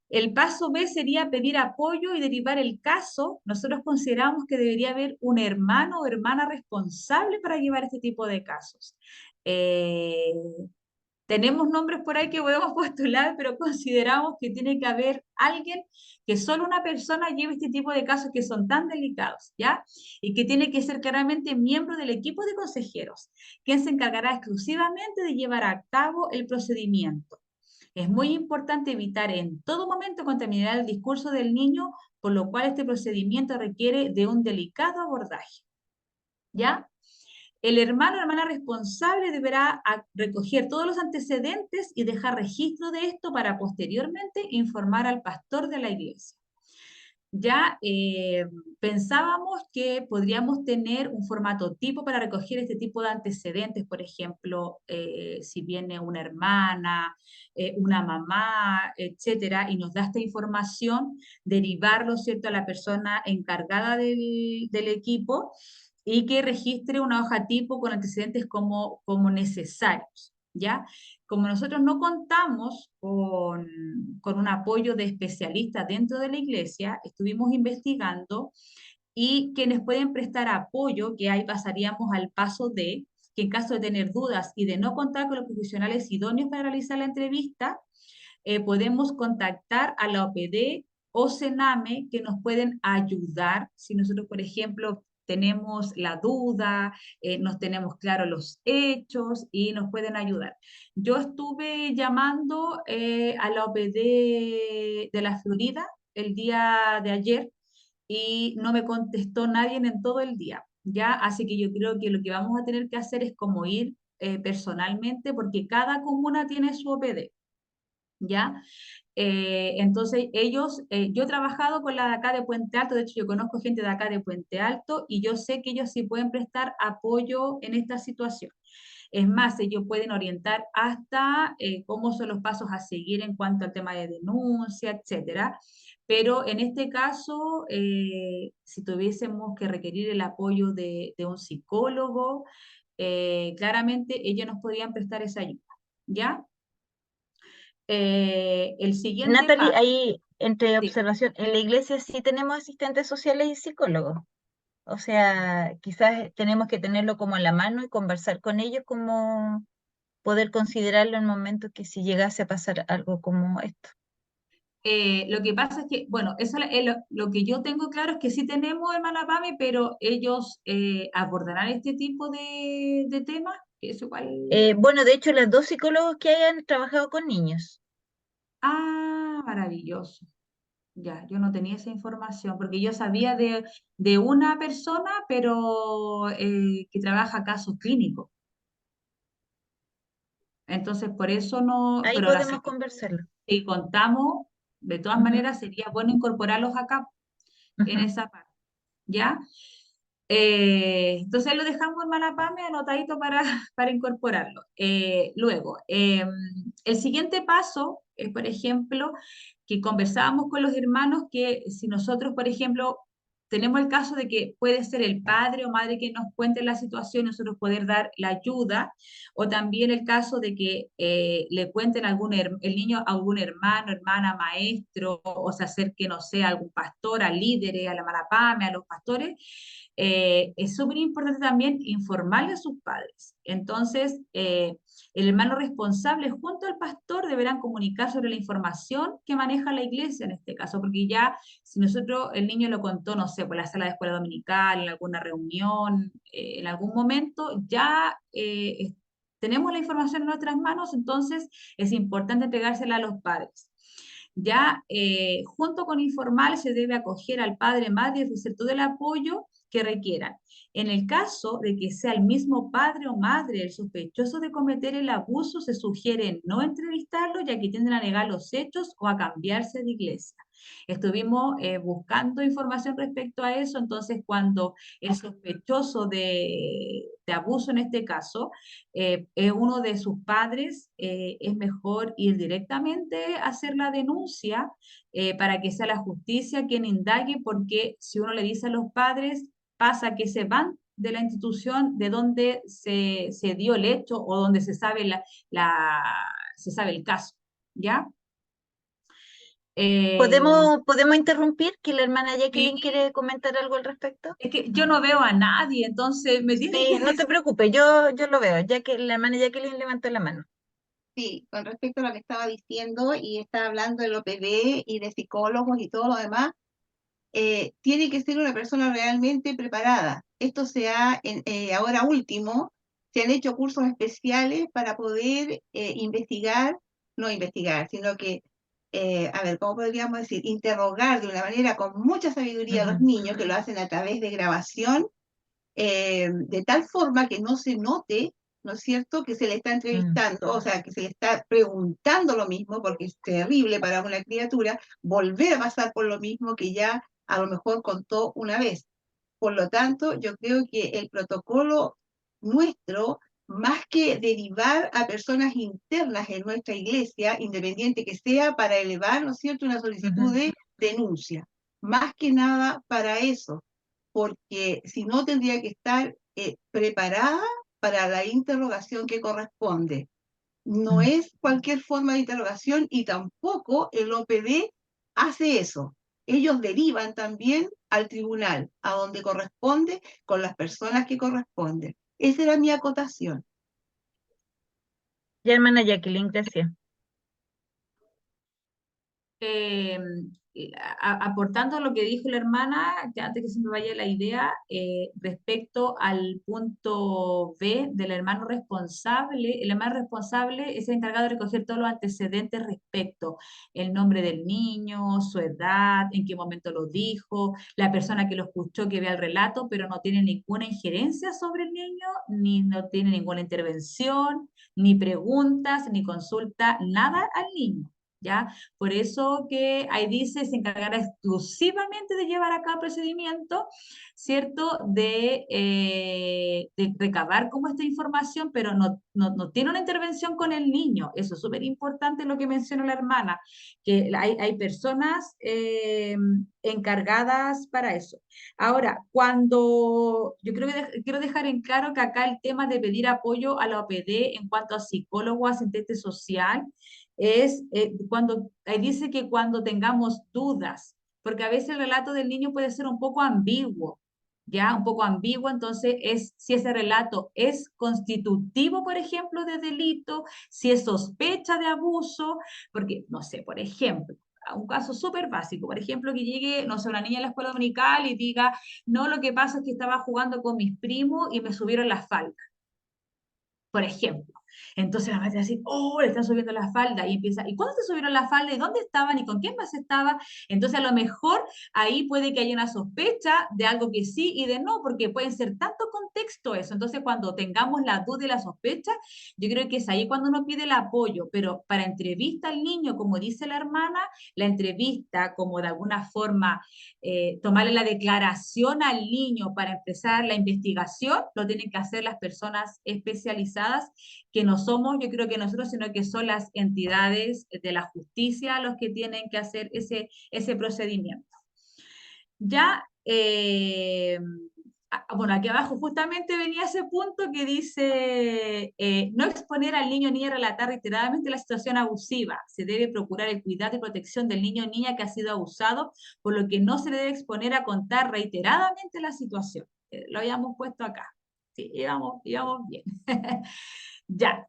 El paso B sería pedir apoyo y derivar el caso. Nosotros consideramos que debería haber un hermano o hermana responsable para llevar este tipo de casos. Tenemos nombres por ahí que podemos postular, pero consideramos que tiene que haber alguien, que solo una persona lleve este tipo de casos que son tan delicados, ¿ya? Y que tiene que ser claramente miembro del equipo de consejeros, quien se encargará exclusivamente de llevar a cabo el procedimiento. Es muy importante evitar en todo momento contaminar el discurso del niño, por lo cual este procedimiento requiere de un delicado abordaje, ¿ya? El hermano o hermana responsable deberá recoger todos los antecedentes y dejar registro de esto para posteriormente informar al pastor de la iglesia. Ya pensábamos que podríamos tener un formato tipo para recoger este tipo de antecedentes, por ejemplo, si viene una hermana, una mamá, etcétera, y nos da esta información, derivarlo, ¿cierto?, a la persona encargada del equipo y que registre una hoja tipo con antecedentes como necesarios, ¿ya? Como nosotros no contamos con un apoyo de especialistas dentro de la iglesia, estuvimos investigando y quienes pueden prestar apoyo, que ahí pasaríamos al paso D, que en caso de tener dudas y de no contar con los profesionales idóneos para realizar la entrevista, podemos contactar a la OPD o CENAME, que nos pueden ayudar si nosotros, por ejemplo, tenemos la duda, nos tenemos claros los hechos y nos pueden ayudar. Yo estuve llamando a la OPD de la Florida el día de ayer y no me contestó nadie en todo el día, ¿ya? Así que yo creo que lo que vamos a tener que hacer es como ir personalmente, porque cada comuna tiene su OPD, ¿ya? Entonces yo he trabajado con la de acá de Puente Alto, de hecho yo conozco gente de acá de Puente Alto y yo sé que ellos sí pueden prestar apoyo en esta situación. Es más, ellos pueden orientar hasta cómo son los pasos a seguir en cuanto al tema de denuncia, etcétera. Pero en este caso, si tuviésemos que requerir el apoyo de un psicólogo, claramente ellos nos podrían prestar esa ayuda, ¿ya? El siguiente Natalie, paso, ahí entre sí. observación, en la iglesia sí tenemos asistentes sociales y psicólogos. O sea, quizás tenemos que tenerlo como a la mano y conversar con ellos, como poder considerarlo en el momento que si llegase a pasar algo como esto. Lo que pasa es que, bueno, eso es lo que yo tengo claro es que sí tenemos hermana Pame, pero ellos abordarán este tipo de temas, que es igual. Bueno, de hecho, las dos psicólogos que hayan trabajado con niños. Ah, maravilloso. Ya, yo no tenía esa información, porque yo sabía de una persona, pero que trabaja casos clínicos. Entonces, por eso no, Ahí pero ahora podemos conversarlo. si contamos, de todas Ujú, maneras, sería bueno incorporarlos acá en ujú. esa parte, ¿ya? Entonces lo dejamos en Malapame anotadito para incorporarlo. Luego, el siguiente paso es, por ejemplo, que conversábamos con los hermanos que si nosotros, por ejemplo, tenemos el caso de que puede ser el padre o madre que nos cuente la situación, nosotros poder dar la ayuda, o también el caso de que le cuenten el niño a algún hermano, hermana, maestro, o se acerque, no sé, a algún pastor, a líderes, a la Malapame, a los pastores. Es súper importante también informarle a sus padres. Entonces, el hermano responsable junto al pastor deberán comunicar sobre la información que maneja la iglesia en este caso, porque ya si nosotros, el niño lo contó, no sé, por la sala de escuela dominical, en alguna reunión, en algún momento, ya tenemos la información en nuestras manos, entonces es importante entregársela a los padres. Ya junto con informal se debe acoger al padre, madre y ofrecer todo el apoyo que requieran. En el caso de que sea el mismo padre o madre el sospechoso de cometer el abuso, se sugiere no entrevistarlo, ya que tienden a negar los hechos o a cambiarse de iglesia. Estuvimos buscando información respecto a eso, entonces cuando el sospechoso de abuso en este caso es uno de sus padres, es mejor ir directamente a hacer la denuncia para que sea la justicia quien indague, porque si uno le dice a los padres, pasa que se van de la institución de donde se dio el hecho o donde se sabe, se sabe el caso, ¿ya? Eh, ¿Podemos interrumpir? Que la hermana Jacqueline sí, quiere comentar algo al respecto. es que yo no veo a nadie, entonces me tiene Sí, que no te decir. preocupes, yo lo veo, ya que la hermana Jacqueline levantó la mano. Sí, con respecto a lo que estaba diciendo y estaba hablando del OPD y de psicólogos y todo lo demás, tiene que ser una persona realmente preparada. Esto ahora último, se han hecho cursos especiales para poder investigar, no investigar, sino que, a ver, ¿cómo podríamos decir? Interrogar de una manera con mucha sabiduría a los Ujú, niños, que lo hacen a través de grabación, de tal forma que no se note, ¿no es cierto?, que se le está mm, entrevistando, o sea, que se le está preguntando lo mismo, porque es terrible para una criatura volver a pasar por lo mismo que ya a lo mejor contó una vez. Por lo tanto, yo creo que el protocolo nuestro, más que derivar a personas internas en nuestra iglesia, independiente que sea para elevar, ¿no es cierto?, una solicitud ujú, de denuncia, más que nada para eso, porque si no tendría que estar preparada para la interrogación que corresponde. No mm. es cualquier forma de interrogación y tampoco el OPD hace eso. Ellos derivan también al tribunal, a donde corresponde, con las personas que corresponden. Esa era mi acotación. Ya, hermana Jacqueline, gracias. eh, Aportando lo que dijo la hermana, ya antes que se me vaya la idea, respecto al punto B del hermano responsable, el hermano responsable es el encargado de recoger todos los antecedentes respecto el nombre del niño, su edad, en qué momento lo dijo, la persona que lo escuchó, que vea el relato, pero no tiene ninguna injerencia sobre el niño, ni no tiene ninguna intervención, ni preguntas, ni consulta, nada al niño. ¿Ya? Por eso que ahí dice, se encargará exclusivamente de llevar a cabo el procedimiento, ¿cierto? De recabar como esta información, pero no tiene una intervención con el niño. Eso es súper importante lo que mencionó la hermana, que hay personas encargadas para eso. Ahora, cuando yo creo que quiero dejar en claro que acá el tema de pedir apoyo a la OPD en cuanto a psicólogo, asistente social, es cuando, ahí dice que cuando tengamos dudas, porque a veces el relato del niño puede ser un poco ambiguo, ya un poco ambiguo, entonces es si ese relato es constitutivo, por ejemplo, de delito, si es sospecha de abuso, porque, no sé, por ejemplo, un caso súper básico, por ejemplo, que llegue, no sé, una niña a la escuela dominical y diga, no, lo que pasa es que estaba jugando con mis primos y me subieron la falda, por ejemplo. Entonces la madre así, oh, le están subiendo la falda y empieza, ¿y cuándo te subieron la falda? ¿Y dónde estaban? ¿Y con quién más estaba? Entonces a lo mejor ahí puede que haya una sospecha de algo que sí y de no, porque pueden ser tanto contexto eso. Entonces cuando tengamos la duda y la sospecha, yo creo que es ahí cuando uno pide el apoyo, pero para entrevista al niño, como dice la hermana, la entrevista como de alguna forma tomarle la declaración al niño para empezar la investigación, lo tienen que hacer las personas especializadas que no somos, yo creo que nosotros, sino que son las entidades de la justicia los que tienen que hacer ese procedimiento. Ya, bueno, aquí abajo justamente venía ese punto que dice, no exponer al niño ni relatar reiteradamente la situación abusiva. Se debe procurar el cuidado y protección del niño o niña que ha sido abusado, por lo que no se le debe exponer a contar reiteradamente la situación. Lo habíamos puesto acá. Sí, íbamos bien. Ya.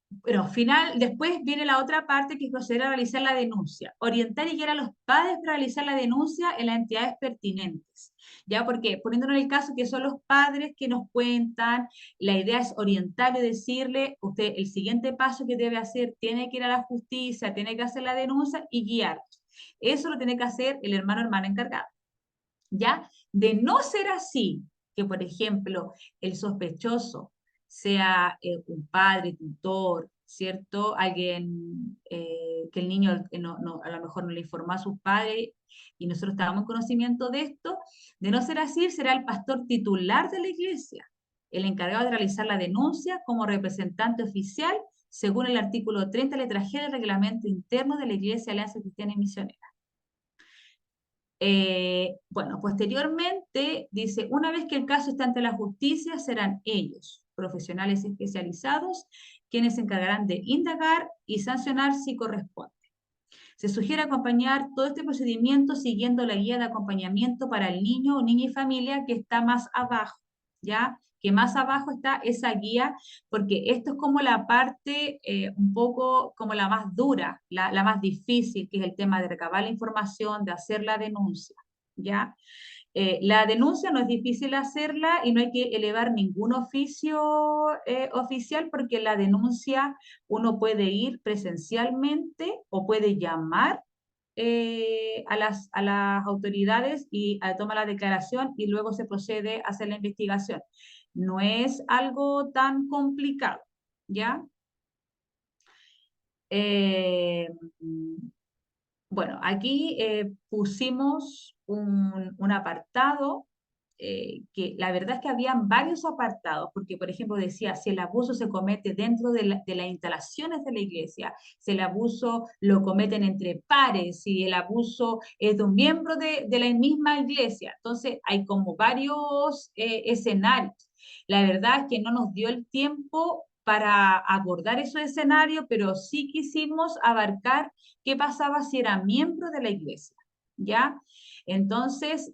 Bueno, final, después viene la otra parte que es proceder a realizar la denuncia. Orientar y guiar a los padres para realizar la denuncia en las entidades pertinentes. ¿Ya? Porque poniéndonos en el caso que son los padres que nos cuentan, la idea es orientar y decirle, usted el siguiente paso que debe hacer, tiene que ir a la justicia, tiene que hacer la denuncia y guiarlos. Eso lo tiene que hacer el hermano o hermana encargado. ¿Ya? De no ser así, que por ejemplo el sospechoso sea un padre, tutor, ¿cierto? Alguien que el niño a lo mejor no le informó a sus padres y nosotros estábamos en conocimiento de esto, de no ser así, será el pastor titular de la iglesia, el encargado de realizar la denuncia como representante oficial, según el artículo 30, letra G del reglamento interno de la Iglesia Alianza Cristiana y Misionera. Bueno, posteriormente dice, una vez que el caso está ante la justicia, serán ellos, profesionales especializados, quienes se encargarán de indagar y sancionar si corresponde. Se sugiere acompañar todo este procedimiento siguiendo la guía de acompañamiento para el niño o niña y familia que está más abajo, ¿ya? Que más abajo está esa guía, porque esto es como la parte un poco como la más dura, la más difícil, que es el tema de recabar la información, de hacer la denuncia, ¿ya? La denuncia no es difícil hacerla y no hay que elevar ningún oficio oficial porque la denuncia uno puede ir presencialmente o puede llamar a las autoridades y toma la declaración y luego se procede a hacer la investigación. No es algo tan complicado, ¿ya? Bueno, aquí pusimos un apartado que la verdad es que habían varios apartados, porque por ejemplo decía, si el abuso se comete dentro de las instalaciones de la iglesia, si el abuso lo cometen entre pares, si el abuso es de un miembro de la misma iglesia. Entonces hay como varios escenarios. La verdad es que no nos dio el tiempo para abordar esos escenarios, pero sí quisimos abarcar qué pasaba si era miembro de la iglesia, ¿ya? Entonces,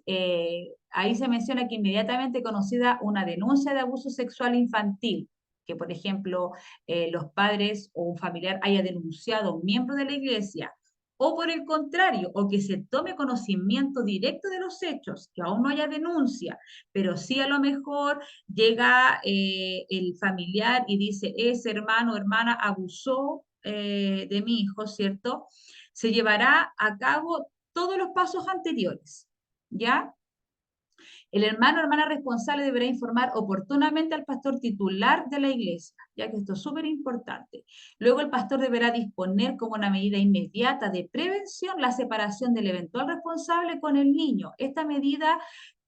ahí se menciona que inmediatamente conocida una denuncia de abuso sexual infantil, que por ejemplo los padres o un familiar haya denunciado a un miembro de la iglesia, o por el contrario, o que se tome conocimiento directo de los hechos, que aún no haya denuncia, pero sí a lo mejor llega el familiar y dice, ese hermano o hermana abusó de mi hijo, ¿cierto? Se llevará a cabo todos los pasos anteriores, ¿ya? El hermano o hermana responsable deberá informar oportunamente al pastor titular de la iglesia, ya que esto es súper importante. Luego el pastor deberá disponer como una medida inmediata de prevención la separación del eventual responsable con el niño. Esta medida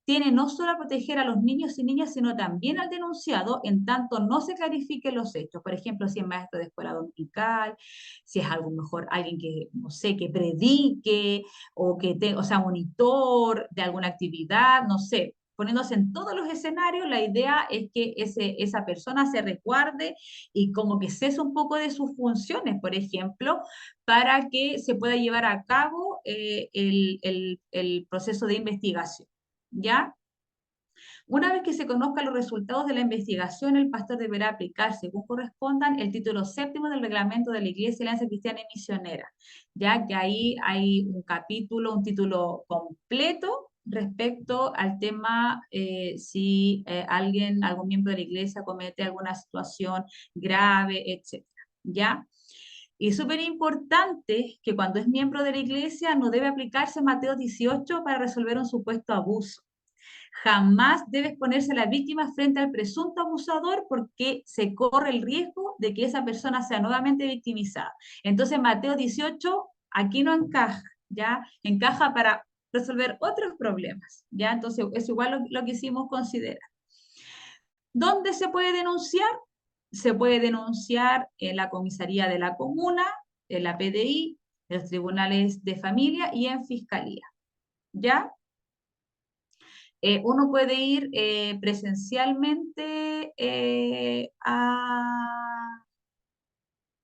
tiene no solo a proteger a los niños y niñas, sino también al denunciado en tanto no se clarifiquen los hechos. Por ejemplo, si es maestro de escuela dominical, si es algo mejor alguien que, no sé, que predique o sea, monitor de alguna actividad, no sé. Poniéndose en todos los escenarios, la idea es que esa persona se resguarde y como que cese un poco de sus funciones, por ejemplo, para que se pueda llevar a cabo el proceso de investigación. ¿Ya? Una vez que se conozcan los resultados de la investigación, el pastor deberá aplicar, según correspondan, el título 7º del reglamento de la Iglesia de Alianza Cristiana y Misionera, ya que ahí hay un capítulo, un título completo respecto al tema si algún miembro de la Iglesia comete alguna situación grave, etc. ¿Ya? Y es súper importante que cuando es miembro de la Iglesia no debe aplicarse Mateo 18 para resolver un supuesto abuso. Jamás debe exponerse a la víctima frente al presunto abusador porque se corre el riesgo de que esa persona sea nuevamente victimizada. Entonces Mateo 18 aquí no encaja, ¿ya? Encaja para resolver otros problemas, ¿ya? Entonces es igual lo que hicimos considerar. ¿Dónde se puede denunciar? Se puede denunciar en la comisaría de la comuna, en la PDI, en los tribunales de familia y en fiscalía, ¿ya? Uno puede ir presencialmente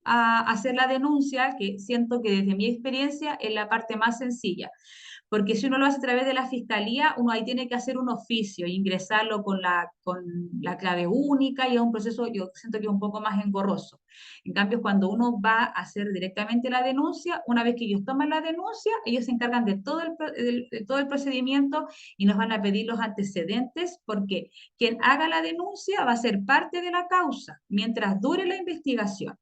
a hacer la denuncia, que siento que desde mi experiencia es la parte más sencilla, porque si uno lo hace a través de la fiscalía, uno ahí tiene que hacer un oficio, ingresarlo con la clave única, y es un proceso, yo siento que es un poco más engorroso. En cambio, cuando uno va a hacer directamente la denuncia, una vez que ellos toman la denuncia, ellos se encargan de todo el procedimiento y nos van a pedir los antecedentes, porque quien haga la denuncia va a ser parte de la causa mientras dure la investigación,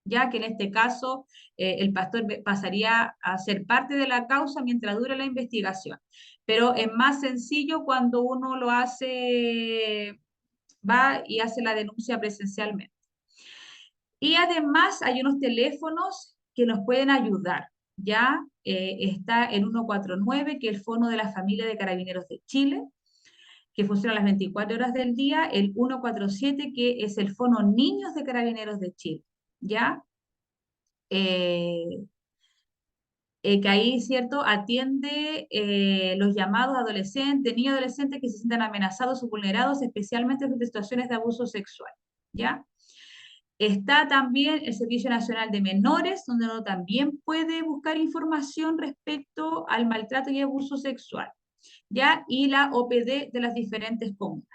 ya que en este caso el pastor pasaría a ser parte de la causa mientras dure la investigación. Pero es más sencillo cuando uno lo hace, va y hace la denuncia presencialmente. Y además hay unos teléfonos que nos pueden ayudar, ¿ya? Está el 149, que es el Fono de la Familia de Carabineros de Chile, que funciona las 24 horas del día, el 147, que es el Fono Niños de Carabineros de Chile, ¿ya? Que ahí, ¿cierto?, atiende los llamados adolescentes, niños y adolescentes que se sientan amenazados o vulnerados, especialmente en situaciones de abuso sexual, ¿ya? Está también el Servicio Nacional de Menores, donde uno también puede buscar información respecto al maltrato y abuso sexual, ¿ya? Y la OPD de las diferentes comunas.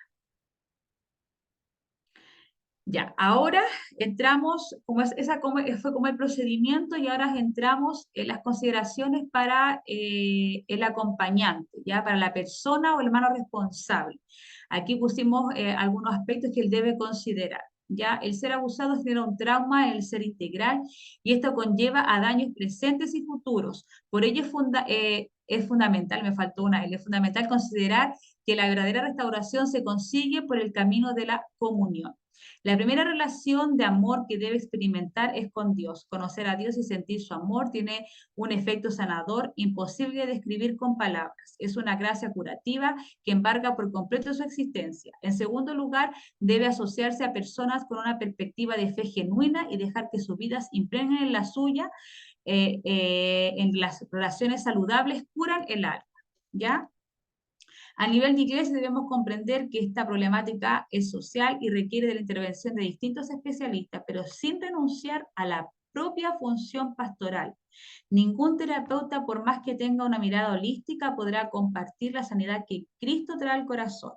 Ya, ahora entramos, fue como el procedimiento, y ahora entramos en las consideraciones para el acompañante, ya, para la persona o hermano responsable. Aquí pusimos algunos aspectos que él debe considerar. Ya, el ser abusado genera un trauma en el ser integral, y esto conlleva a daños presentes y futuros. Por ello es fundamental, me faltó una L, es fundamental considerar que la verdadera restauración se consigue por el camino de la comunión. La primera relación de amor que debe experimentar es con Dios. Conocer a Dios y sentir su amor tiene un efecto sanador imposible de describir con palabras. Es una gracia curativa que embarga por completo su existencia. En segundo lugar, debe asociarse a personas con una perspectiva de fe genuina y dejar que sus vidas impregnen en la suya. En las relaciones saludables curan el alma, ¿ya? A nivel de iglesia debemos comprender que esta problemática es social y requiere de la intervención de distintos especialistas, pero sin renunciar a la propia función pastoral. Ningún terapeuta, por más que tenga una mirada holística, podrá compartir la sanidad que Cristo trae al corazón.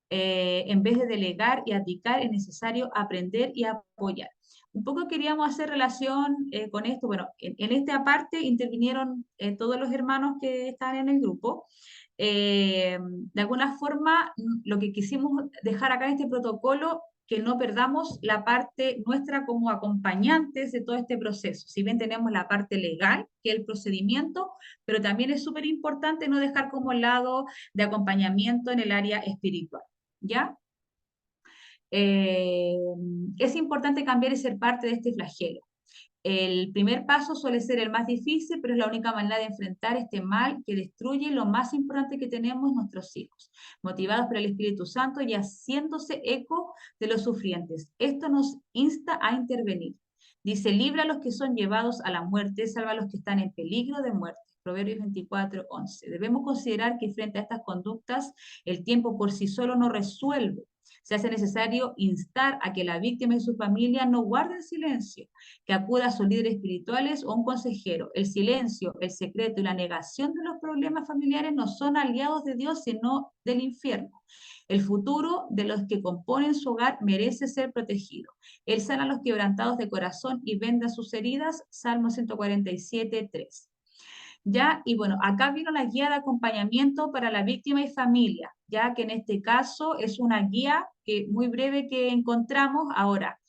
En vez de delegar y abdicar, es necesario aprender y apoyar. Un poco queríamos hacer relación con esto. Bueno, en esta parte intervinieron todos los hermanos que están en el grupo. De alguna forma, lo que quisimos dejar acá en este protocolo, que no perdamos la parte nuestra como acompañantes de todo este proceso. Si bien tenemos la parte legal, que es el procedimiento, pero también es súper importante no dejar como lado de acompañamiento en el área espiritual, ¿ya? Es importante cambiar y ser parte de este flagelo. El primer paso suele ser el más difícil, pero es la única manera de enfrentar este mal que destruye lo más importante que tenemos, nuestros hijos, motivados por el Espíritu Santo y haciéndose eco de los sufrientes. Esto nos insta a intervenir. Dice, libra a los que son llevados a la muerte, salva a los que están en peligro de muerte. Proverbios 24:11. Debemos considerar que frente a estas conductas, el tiempo por sí solo no resuelve. Se hace necesario instar a que la víctima y su familia no guarden silencio, que acuda a sus líderes espirituales o a un consejero. El silencio, el secreto y la negación de los problemas familiares no son aliados de Dios, sino del infierno. El futuro de los que componen su hogar merece ser protegido. Él sana a los quebrantados de corazón y venda sus heridas. Salmo 147, 3. ¿Ya? Y bueno, acá vino la guía de acompañamiento para la víctima y familia, ya que en este caso es una guía muy breve que encontramos. Ahora,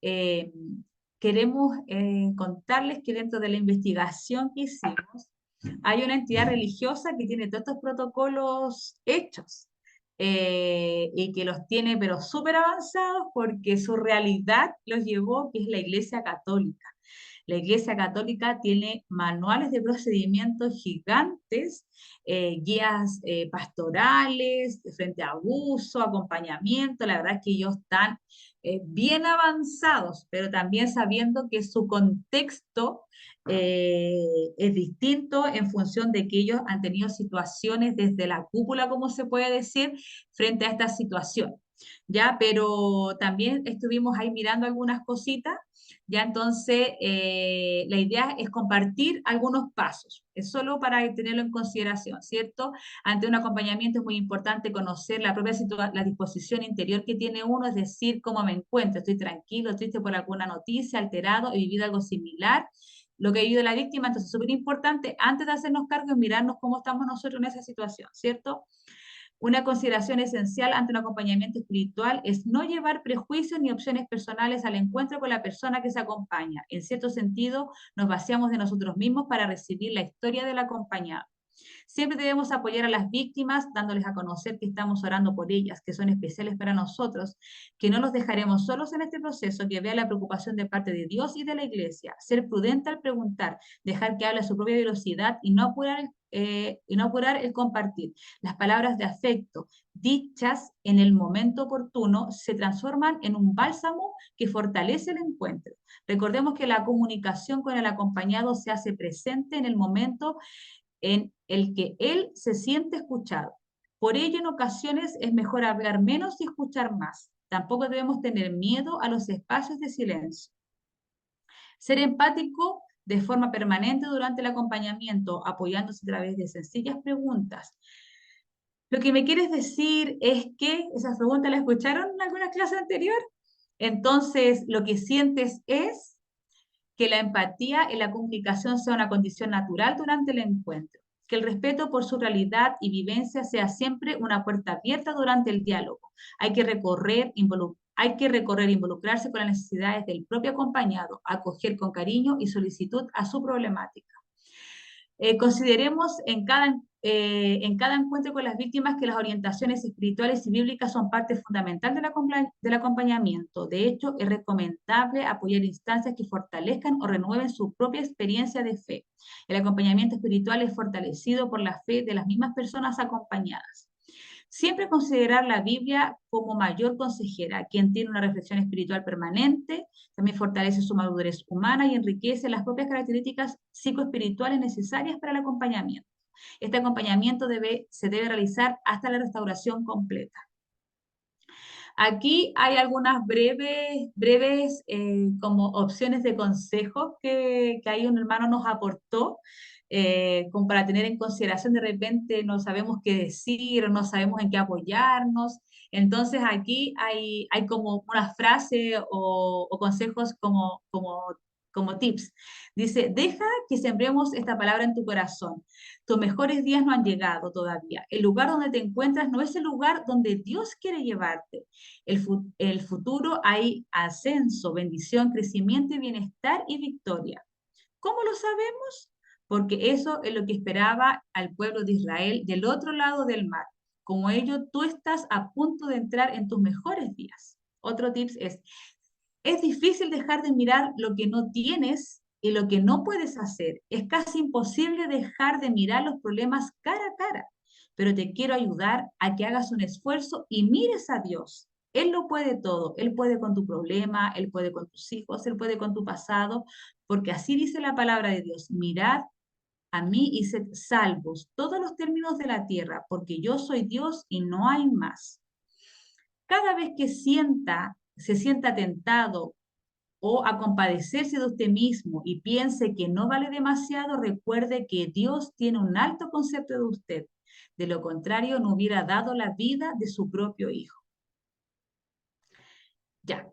eh, queremos contarles que dentro de la investigación que hicimos, hay una entidad religiosa que tiene todos estos protocolos hechos y que los tiene pero súper avanzados porque su realidad los llevó, que es la Iglesia Católica. La Iglesia Católica tiene manuales de procedimientos gigantes, guías pastorales, frente a abuso, acompañamiento. La verdad es que ellos están bien avanzados, pero también sabiendo que su contexto es distinto en función de que ellos han tenido situaciones desde la cúpula, como se puede decir, frente a esta situación. ¿Ya? Pero también estuvimos ahí mirando algunas cositas. Ya entonces, la idea es compartir algunos pasos, es solo para tenerlo en consideración, ¿cierto? Ante un acompañamiento es muy importante conocer la propia la disposición interior que tiene uno, es decir, cómo me encuentro, estoy tranquilo, triste por alguna noticia, alterado, he vivido algo similar, lo que ha vivido la víctima. Entonces es súper importante, antes de hacernos cargo, mirarnos cómo estamos nosotros en esa situación, ¿cierto? Una consideración esencial ante un acompañamiento espiritual es no llevar prejuicios ni opciones personales al encuentro con la persona que se acompaña. En cierto sentido, nos vaciamos de nosotros mismos para recibir la historia del acompañado. Siempre debemos apoyar a las víctimas, dándoles a conocer que estamos orando por ellas, que son especiales para nosotros, que no los dejaremos solos en este proceso, que vea la preocupación de parte de Dios y de la Iglesia. Ser prudente al preguntar, dejar que hable a su propia velocidad y no apurar el compartir. Las palabras de afecto, dichas en el momento oportuno, se transforman en un bálsamo que fortalece el encuentro. Recordemos que la comunicación con el acompañado se hace presente en el momento en el que él se siente escuchado. Por ello, en ocasiones es mejor hablar menos y escuchar más. Tampoco debemos tener miedo a los espacios de silencio. Ser empático de forma permanente durante el acompañamiento, apoyándose a través de sencillas preguntas. Lo que me quieres decir es que, esas preguntas las escucharon en alguna clase anterior, entonces lo que sientes es que la empatía y la comunicación sea una condición natural durante el encuentro, que el respeto por su realidad y vivencia sea siempre una puerta abierta durante el diálogo. Hay que recorrer, involucrarse con las necesidades del propio acompañado, acoger con cariño y solicitud a su problemática. Consideremos en cada encuentro con las víctimas que las orientaciones espirituales y bíblicas son parte fundamental del acompañamiento. De hecho, es recomendable apoyar instancias que fortalezcan o renueven su propia experiencia de fe. El acompañamiento espiritual es fortalecido por la fe de las mismas personas acompañadas. Siempre considerar la Biblia como mayor consejera, quien tiene una reflexión espiritual permanente, también fortalece su madurez humana y enriquece las propias características psicoespirituales necesarias para el acompañamiento. Este acompañamiento se debe realizar hasta la restauración completa. Aquí hay algunas breves como opciones de consejos que ahí un hermano nos aportó, como para tener en consideración. De repente no sabemos qué decir, no sabemos en qué apoyarnos. Entonces aquí hay como una frase o consejos como tips. Dice, deja que sembremos esta palabra en tu corazón. Tus mejores días no han llegado todavía. El lugar donde te encuentras no es el lugar donde Dios quiere llevarte. El futuro hay ascenso, bendición, crecimiento y bienestar y victoria. ¿Cómo lo sabemos? Porque eso es lo que esperaba al pueblo de Israel del otro lado del mar. Como ello, tú estás a punto de entrar en tus mejores días. Otro tips es difícil dejar de mirar lo que no tienes y lo que no puedes hacer. Es casi imposible dejar de mirar los problemas cara a cara, pero te quiero ayudar a que hagas un esfuerzo y mires a Dios. Él lo puede todo. Él puede con tu problema, Él puede con tus hijos, Él puede con tu pasado, porque así dice la palabra de Dios. Mirad a mí y sed salvos todos los términos de la tierra, porque yo soy Dios y no hay más. Cada vez que se sienta tentado o a compadecerse de usted mismo y piense que no vale demasiado, recuerde que Dios tiene un alto concepto de usted. De lo contrario, no hubiera dado la vida de su propio hijo. Ya.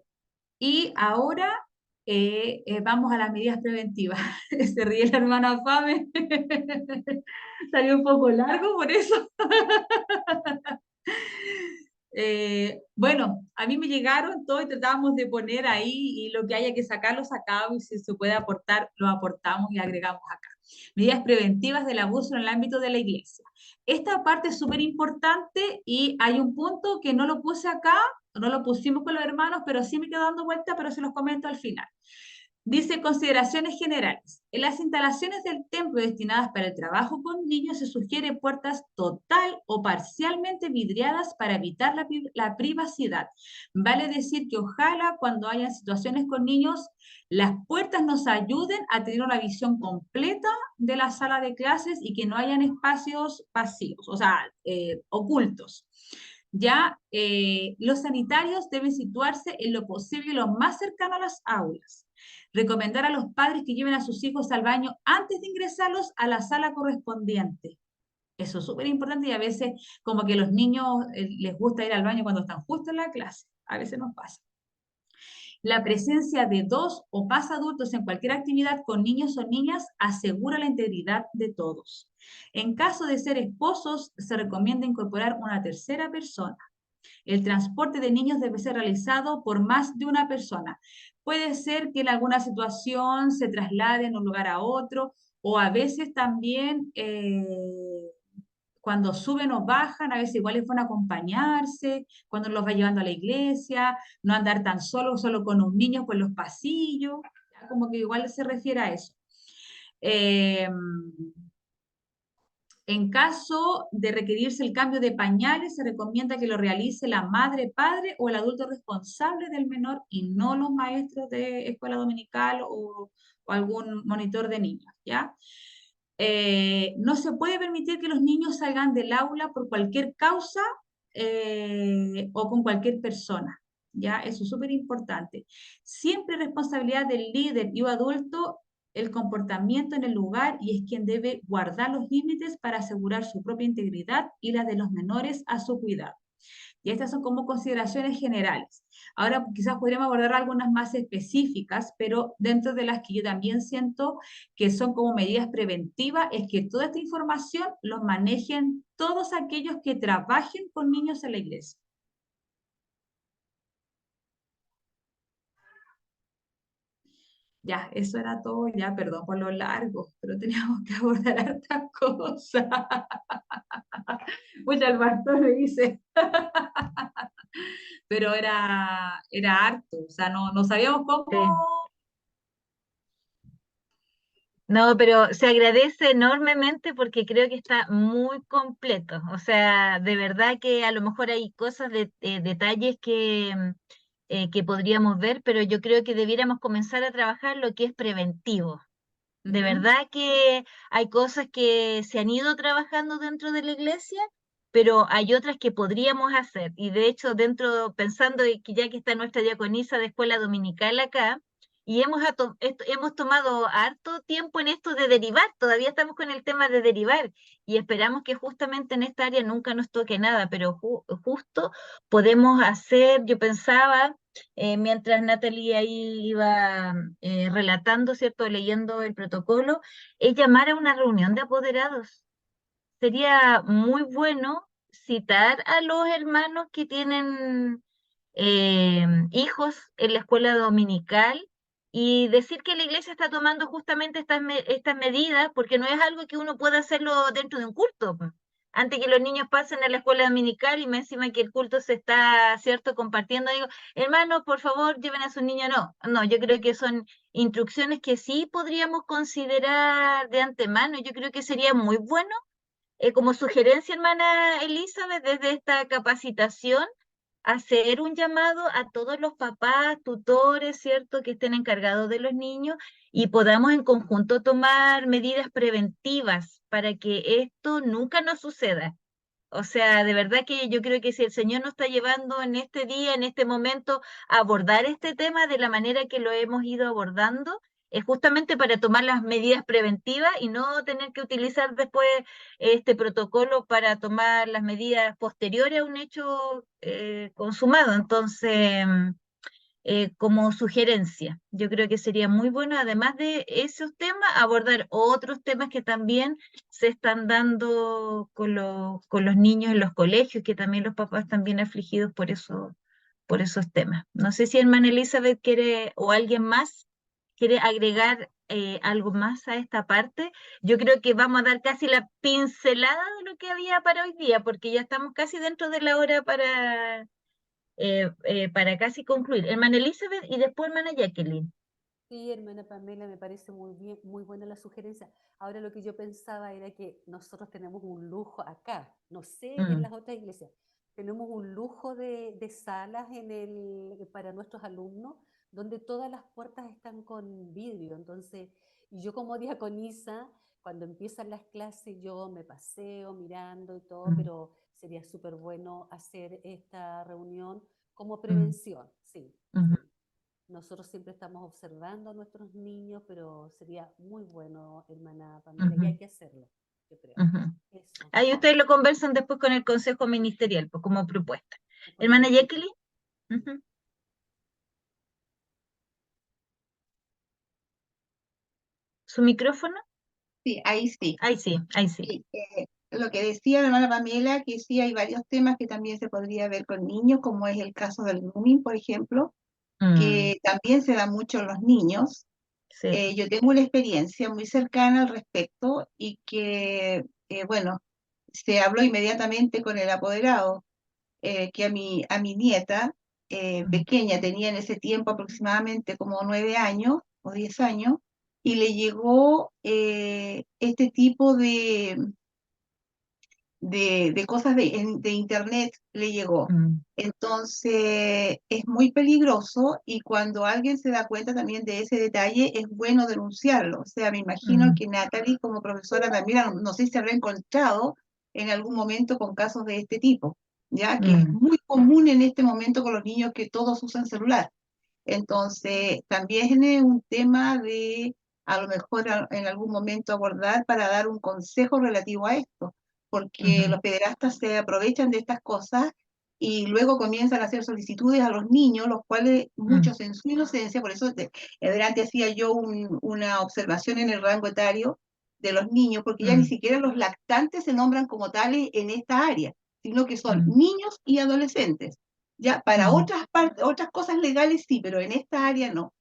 Y ahora vamos a las medidas preventivas. Se ríe la hermana Fame. Salió un poco largo por eso. Bueno, a mí me llegaron todo y tratamos de poner ahí y lo que haya que sacar lo sacamos y si se puede aportar lo aportamos y agregamos acá. Medidas preventivas del abuso en el ámbito de la iglesia. Esta parte es súper importante y hay un punto que no lo puse acá, no lo pusimos con los hermanos, pero sí me quedo dando vuelta, pero se los comento al final. Dice consideraciones generales. En las instalaciones del templo destinadas para el trabajo con niños se sugiere puertas total o parcialmente vidriadas para evitar la privacidad. Vale decir que ojalá cuando haya situaciones con niños, las puertas nos ayuden a tener una visión completa de la sala de clases y que no hayan espacios vacíos, o sea, ocultos. Ya los sanitarios deben situarse en lo posible lo más cercano a las aulas. Recomendar a los padres que lleven a sus hijos al baño antes de ingresarlos a la sala correspondiente. Eso es súper importante y a veces como que los niños les gusta ir al baño cuando están justo en la clase. A veces nos pasa. La presencia de 2 o más adultos en cualquier actividad con niños o niñas asegura la integridad de todos. En caso de ser esposos, se recomienda incorporar una tercera persona. El transporte de niños debe ser realizado por más de una persona. Puede ser que en alguna situación se traslade de un lugar a otro o a veces también cuando suben o bajan, a veces igual les van a acompañarse, cuando los va llevando a la iglesia, no andar tan solo con un niño por los pasillos, como que igual se refiere a eso. En caso de requerirse el cambio de pañales, se recomienda que lo realice la madre, padre o el adulto responsable del menor y no los maestros de escuela dominical o algún monitor de niños, ¿ya? No se puede permitir que los niños salgan del aula por cualquier causa o con cualquier persona, ¿ya? Eso es súper importante. Siempre responsabilidad del líder y o adulto el comportamiento en el lugar y es quien debe guardar los límites para asegurar su propia integridad y la de los menores a su cuidado. Y estas son como consideraciones generales. Ahora quizás podríamos abordar algunas más específicas, pero dentro de las que yo también siento que son como medidas preventivas, es que toda esta información los manejen todos aquellos que trabajen con niños en la iglesia. Ya, eso era todo, ya, perdón por lo largo, pero teníamos que abordar hartas cosas. Mucha el pastor me dice, pero era harto, o sea, no sabíamos cómo. Sí. No, pero se agradece enormemente porque creo que está muy completo. O sea, de verdad que a lo mejor hay cosas detalles que podríamos ver, pero yo creo que debiéramos comenzar a trabajar lo que es preventivo. De verdad que hay cosas que se han ido trabajando dentro de la iglesia, pero hay otras que podríamos hacer. Y de hecho, pensando que ya que está nuestra diaconisa de escuela dominical acá, y hemos tomado harto tiempo en esto de derivar, todavía estamos con el tema de derivar, y esperamos que justamente en esta área nunca nos toque nada, pero justo podemos hacer, yo pensaba mientras Natalie ahí iba relatando, ¿cierto? Leyendo el protocolo, es llamar a una reunión de apoderados. Sería muy bueno citar a los hermanos que tienen hijos en la escuela dominical y decir que la iglesia está tomando justamente estas medidas, porque no es algo que uno pueda hacerlo dentro de un culto. Antes que los niños pasen a la escuela dominical y me encima que el culto se está, ¿cierto?, compartiendo, digo, hermanos, por favor, lleven a sus niños. No, yo creo que son instrucciones que sí podríamos considerar de antemano. Yo creo que sería muy bueno, como sugerencia, hermana Elizabeth, desde esta capacitación, hacer un llamado a todos los papás, tutores, ¿cierto?, que estén encargados de los niños y podamos en conjunto tomar medidas preventivas para que esto nunca nos suceda. O sea, de verdad que yo creo que si el Señor nos está llevando en este día, en este momento, a abordar este tema de la manera que lo hemos ido abordando, es justamente para tomar las medidas preventivas y no tener que utilizar después este protocolo para tomar las medidas posteriores a un hecho consumado. Entonces, como sugerencia. Yo creo que sería muy bueno, además de esos temas, abordar otros temas que también se están dando con los niños en los colegios, que también los papás están bien afligidos por esos temas. No sé si hermana Elizabeth quiere, o alguien más, quiere agregar algo más a esta parte. Yo creo que vamos a dar casi la pincelada de lo que había para hoy día, porque ya estamos casi dentro de la hora para casi concluir. Hermana Elizabeth y después hermana Jacqueline. Sí, hermana Pamela, me parece muy bien, muy buena la sugerencia. Ahora lo que yo pensaba era que nosotros tenemos un lujo acá, no sé en Mm, las otras iglesias, tenemos un lujo de salas para nuestros alumnos, donde todas las puertas están con vidrio. Entonces, y yo como diaconisa, cuando empiezan las clases, yo me paseo mirando y todo, mm, pero sería súper bueno hacer esta reunión como mm, prevención, sí, mm, sí. Nosotros siempre estamos observando a nuestros niños, pero sería muy bueno, hermana Pamela, y ujú, hay que hacerlo, yo creo. ujú. Eso, Ahí ustedes lo conversan después con el Consejo Ministerial, pues, como propuesta. con el Hermana equipo. Jacqueline. Ujú. ¿Su micrófono? Sí, ahí sí. Ahí sí, ahí sí. Sí, lo que decía la hermana Pamela, que sí hay varios temas que también se podría ver con niños, como es el caso del grooming, por ejemplo, Mm, que también se da mucho en los niños. sí. Yo tengo una experiencia muy cercana al respecto y que, bueno, se habló inmediatamente con el apoderado, que a mi nieta Mm, pequeña tenía en ese tiempo aproximadamente como 9 años o 10 años, y le llegó este tipo de cosas de internet le llegó. mm, Entonces es muy peligroso y cuando alguien se da cuenta también de ese detalle es bueno denunciarlo. O sea, me imagino mm, que Natalie como profesora también, no sé si se habrá encontrado en algún momento con casos de este tipo, ya que es mm, muy común en este momento con los niños que todos usan celular. Entonces, también es un tema de a lo mejor en algún momento abordar para dar un consejo relativo a esto, porque ujú, los pederastas se aprovechan de estas cosas y luego comienzan a hacer solicitudes a los niños, los cuales mm, muchos en su inocencia, por eso delante hacía yo una observación en el rango etario de los niños, porque ya ni mm, siquiera los lactantes se nombran como tales en esta área, sino que son mm, niños y adolescentes. Ya, para mm, otras cosas legales sí, pero en esta área no.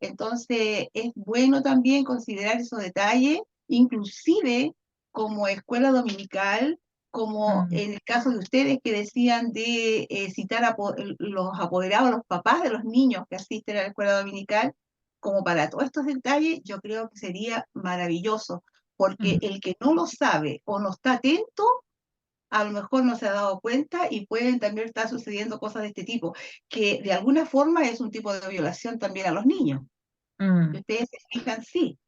Entonces, es bueno también considerar esos detalles, inclusive como escuela dominical, como mm, en el caso de ustedes que decían de citar a los apoderados, los papás de los niños que asisten a la escuela dominical, como para todos estos detalles, yo creo que sería maravilloso, porque mm, el que no lo sabe o no está atento, a lo mejor no se ha dado cuenta y pueden también estar sucediendo cosas de este tipo, que de alguna forma es un tipo de violación también a los niños. Si mm, ustedes se fijan, sí.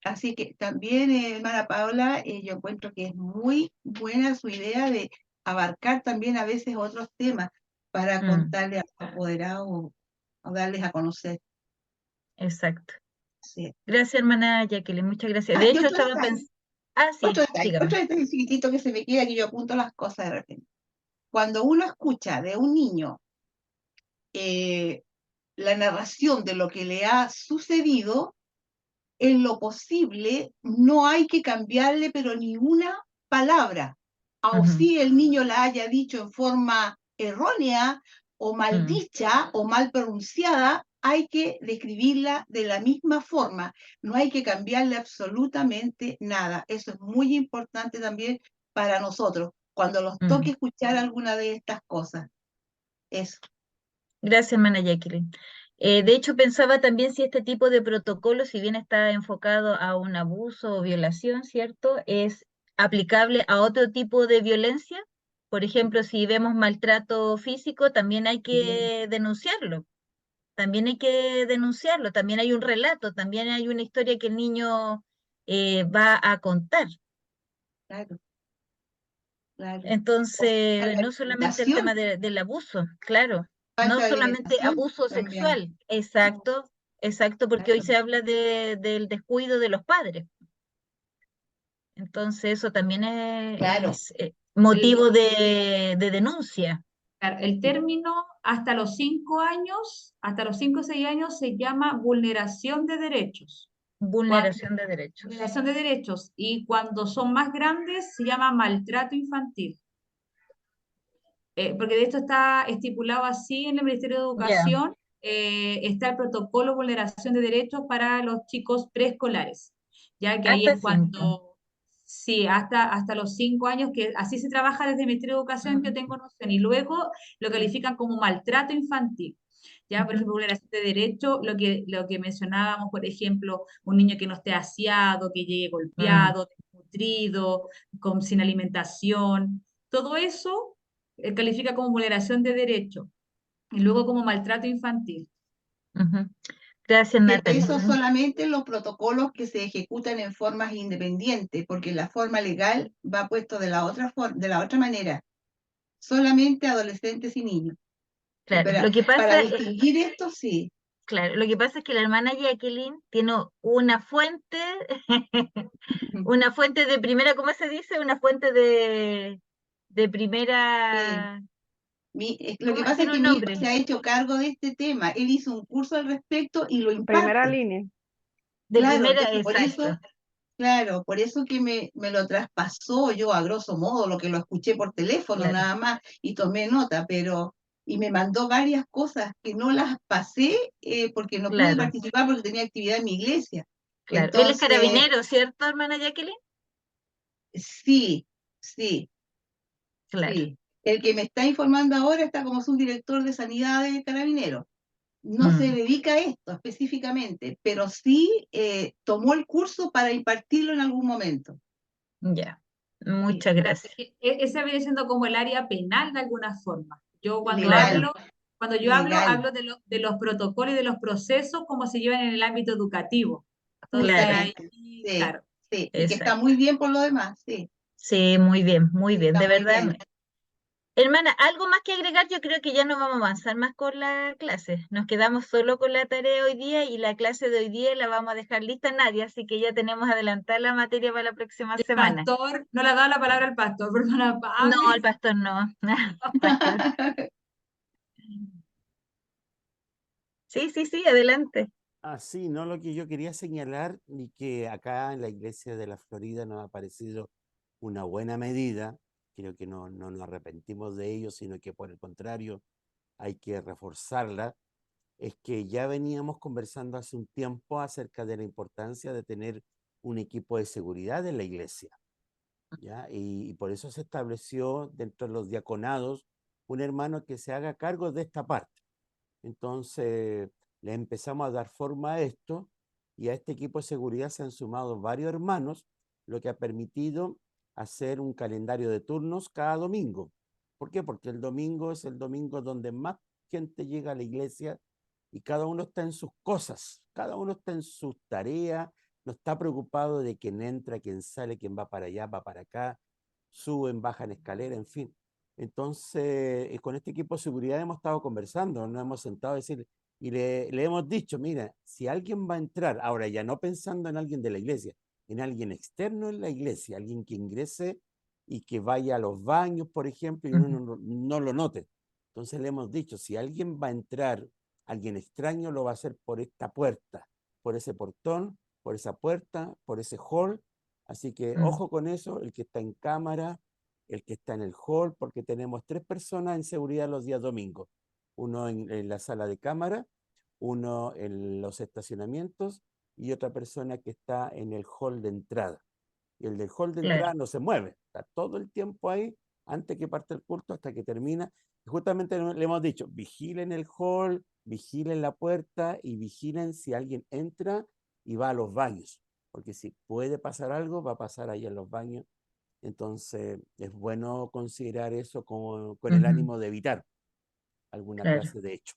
Así que también, hermana Paula, yo encuentro que es muy buena su idea de abarcar también a veces otros temas para mm. contarle a los apoderados o darles a conocer. Exacto. Sí. Gracias, hermana Jacqueline. Muchas gracias. Ah, De y hecho, estaba pensando. Ah, sí, dígame. otro detalle chiquitito que se me queda, que yo apunto las cosas de repente. Cuando uno escucha de un niño eh, la narración de lo que le ha sucedido, en lo posible no hay que cambiarle pero ni una palabra. O Ujú, si el niño la haya dicho en forma errónea o mal mm, dicha o mal pronunciada, hay que describirla de la misma forma. No hay que cambiarle absolutamente nada. Eso es muy importante también para nosotros, cuando nos toque mm. escuchar alguna de estas cosas. Eso. Gracias, hermana Jacqueline. De hecho, pensaba también si este tipo de protocolo, si bien está enfocado a un abuso o violación, ¿cierto? Es aplicable a otro tipo de violencia. Por ejemplo, si vemos maltrato físico, también hay Bien, que denunciarlo. También hay que denunciarlo. También hay un relato, también hay una historia que el niño va a contar. claro. Claro. Entonces, La no solamente el tema alimentación, del abuso, claro, no falta de solamente alimentación abuso también. sexual, exacto, exacto, porque hoy Claro. se habla del descuido de los padres. Entonces, eso también Claro. es motivo de denuncia. Claro, el término hasta los 5 años, hasta los 5 o 6 años se llama vulneración de derechos. Vulneración de derechos. Vulneración de derechos. Y cuando son más grandes se llama maltrato infantil. Porque de esto está estipulado así en el Ministerio de Ya, Educación, está el protocolo de vulneración de derechos para los chicos preescolares, ya que ahí hasta es 5. cuando, sí, hasta los 5 años, que así se trabaja desde el Ministerio de Educación, yo tengo noción, y luego lo califican como maltrato infantil. Ya, por ejemplo, vulneración de derechos, lo que mencionábamos, por ejemplo, un niño que no esté aseado, que llegue golpeado, desnutrido, sin alimentación, todo eso califica como vulneración de derechos y luego como maltrato infantil. Gracias, Pero Natalia. eso solamente los protocolos que se ejecutan en formas independientes, porque la forma legal va puesto de la otra manera. Solamente adolescentes y niños. Claro, Para, lo que para pasa, distinguir esto, sí. claro, lo que pasa es que la hermana Jacqueline tiene una fuente, una fuente de primera, ¿cómo se dice? Una fuente de Sí. primera, Lo que ¿cómo? pasa es Tiene que un mi hijo nombre, se ha hecho cargo de este tema. Él hizo un curso al respecto y lo Primera imparte. línea. de Claro, primera, entonces por exacto, eso, claro, por eso que me lo traspasó yo a grosso modo, lo que lo escuché por teléfono claro, nada más y tomé nota, y me mandó varias cosas que no las pasé porque no pude claro, participar porque tenía actividad en mi iglesia. claro. Él es Entonces, carabinero, ¿cierto, hermana Jacqueline? sí, sí, Claro. sí. El que me está informando ahora está como subdirector de Sanidad de Carabineros. No se Mm, dedica a esto específicamente, pero sí tomó el curso para impartirlo en algún momento. ya, Sí, muchas gracias. Ese viene siendo como el área penal de alguna forma. Yo Claro, cuando yo legal, hablo de los protocolos y de los procesos como se llevan en el ámbito educativo. Entonces claro, ahí, justamente. Sí, claro. sí, y que está exacto. muy bien por lo demás, sí, Sí, muy sí, bien, está de muy verdad. bien. Hermana, ¿algo más que agregar? Yo creo que ya no vamos a avanzar más con la clase. Nos quedamos solo con la tarea hoy día y la clase de hoy día la vamos a dejar lista, Nadia, así que ya tenemos adelantada la materia para la próxima El semana. pastor, no le ha dado la palabra al pastor, perdona, No, el Pame. pastor no. Pastor. Sí, sí, sí, adelante. Sí, no, lo que yo quería señalar y que acá en la iglesia de la Florida nos ha parecido una buena medida, creo que no nos arrepentimos de ello, sino que por el contrario hay que reforzarla, es que ya veníamos conversando hace un tiempo acerca de la importancia de tener un equipo de seguridad en la iglesia, ¿ya? Y por eso se estableció dentro de los diaconados un hermano que se haga cargo de esta parte. Entonces, le empezamos a dar forma a esto y a este equipo de seguridad se han sumado varios hermanos, lo que ha permitido hacer un calendario de turnos cada domingo. ¿Por qué? Porque el domingo es el domingo donde más gente llega a la iglesia y cada uno está en sus cosas, cada uno está en sus tareas, no está preocupado de quién entra, quién sale, quién va para allá, va para acá, suben, bajan escalera, en fin. Entonces, con este equipo de seguridad hemos estado conversando, nos hemos sentado a decir, y le hemos dicho, mira, si alguien va a entrar, ahora ya no pensando en alguien de la iglesia, en alguien externo en la iglesia, alguien que ingrese y que vaya a los baños, por ejemplo, y uno no lo note. Entonces le hemos dicho, si alguien va a entrar, alguien extraño lo va a hacer por esta puerta, por ese portón, por esa puerta, por ese hall. Así que ojo con eso, el que está en cámara, el que está en el hall, porque tenemos 3 personas en seguridad los días domingos. Uno en la sala de cámara, uno en los estacionamientos y otra persona que está en el hall de entrada. Y el del hall de Claro, entrada no se mueve, está todo el tiempo ahí, antes que parte el culto hasta que termina. Y justamente le hemos dicho, vigilen el hall, vigilen la puerta y vigilen si alguien entra y va a los baños, porque si puede pasar algo, va a pasar ahí en los baños. Entonces, es bueno considerar eso como, con el ánimo de evitar alguna claro, clase de hecho.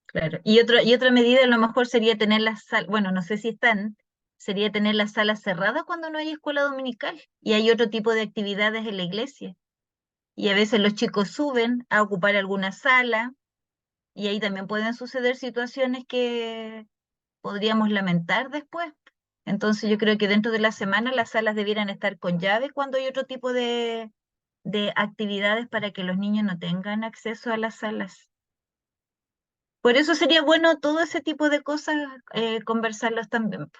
claro. Y otra medida a lo mejor sería tener las salas, bueno, no sé si están, sería tener las salas cerradas cuando no hay escuela dominical y hay otro tipo de actividades en la iglesia. y a veces los chicos suben a ocupar alguna sala, y ahí también pueden suceder situaciones que podríamos lamentar después. Entonces yo creo que dentro de la semana las salas debieran estar con llave cuando hay otro tipo de actividades para que los niños no tengan acceso a las salas. Por eso sería bueno todo ese tipo de cosas conversarlos también.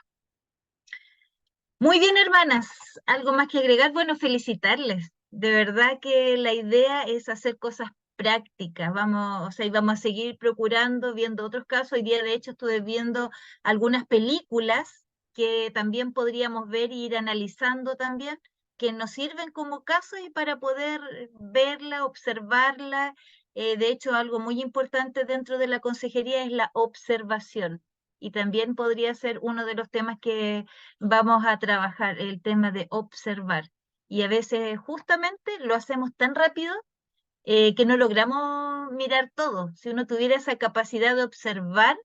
Muy bien, hermanas. ¿Algo más que agregar? Bueno, felicitarles. De verdad que la idea es hacer cosas prácticas. Vamos, o sea, y vamos a seguir procurando, viendo otros casos. Hoy día, de hecho, estuve viendo algunas películas que también podríamos ver e ir analizando también, que nos sirven como casos y para poder verla, observarla. De hecho, algo muy importante dentro de la consejería es la observación. Y también podría ser uno de los temas que vamos a trabajar, el tema de observar. Y a veces justamente lo hacemos tan rápido que no logramos mirar todo. Si uno tuviera esa capacidad de observar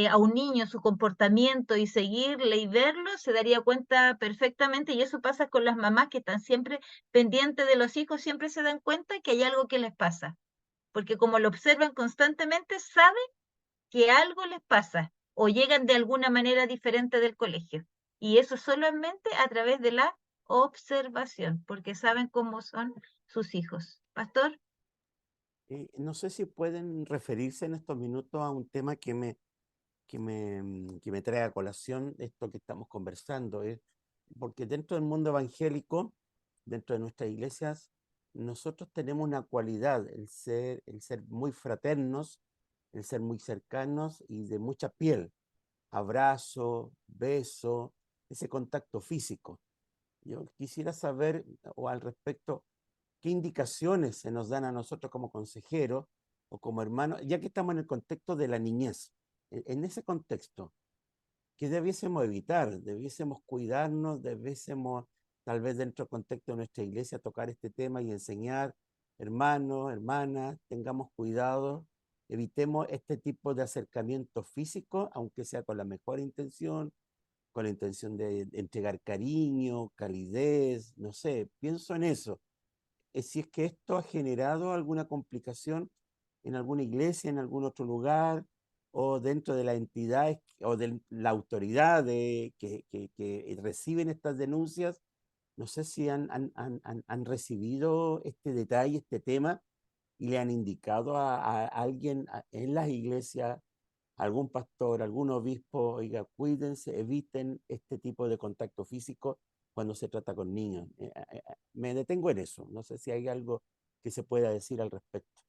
a un niño, su comportamiento y seguirle y verlo, se daría cuenta perfectamente. Y eso pasa con las mamás que están siempre pendientes de los hijos, siempre se dan cuenta que hay algo que les pasa. Porque como lo observan constantemente, saben que algo les pasa o llegan de alguna manera diferente del colegio. Y eso solamente a través de la observación, porque saben cómo son sus hijos. Pastor, No sé si pueden referirse en estos minutos a un tema que me trae a colación esto que estamos conversando, porque dentro del mundo evangélico, dentro de nuestras iglesias, nosotros tenemos una cualidad, el ser muy fraternos, el ser muy cercanos y de mucha piel, abrazo, beso, ese contacto físico. Yo quisiera saber, o al respecto, qué indicaciones se nos dan a nosotros como consejeros o como hermanos, ya que estamos en el contexto de la niñez. En ese contexto, ¿qué debiésemos evitar? ¿Debiésemos cuidarnos? ¿Debiésemos, tal vez dentro del contexto de nuestra iglesia, tocar este tema y enseñar, hermanos, hermanas, tengamos cuidado, evitemos este tipo de acercamiento físico, aunque sea con la mejor intención, con la intención de entregar cariño, calidez, no sé, pienso en eso. Si es que esto ha generado alguna complicación en alguna iglesia, en algún otro lugar, o dentro de las entidades o de la autoridad que reciben estas denuncias. No sé si han recibido este detalle, este tema, y le han indicado a alguien en las iglesias, algún pastor, algún obispo, oiga, cuídense, eviten este tipo de contacto físico cuando se trata con niños. Me detengo en eso. No sé si hay algo que se pueda decir al respecto.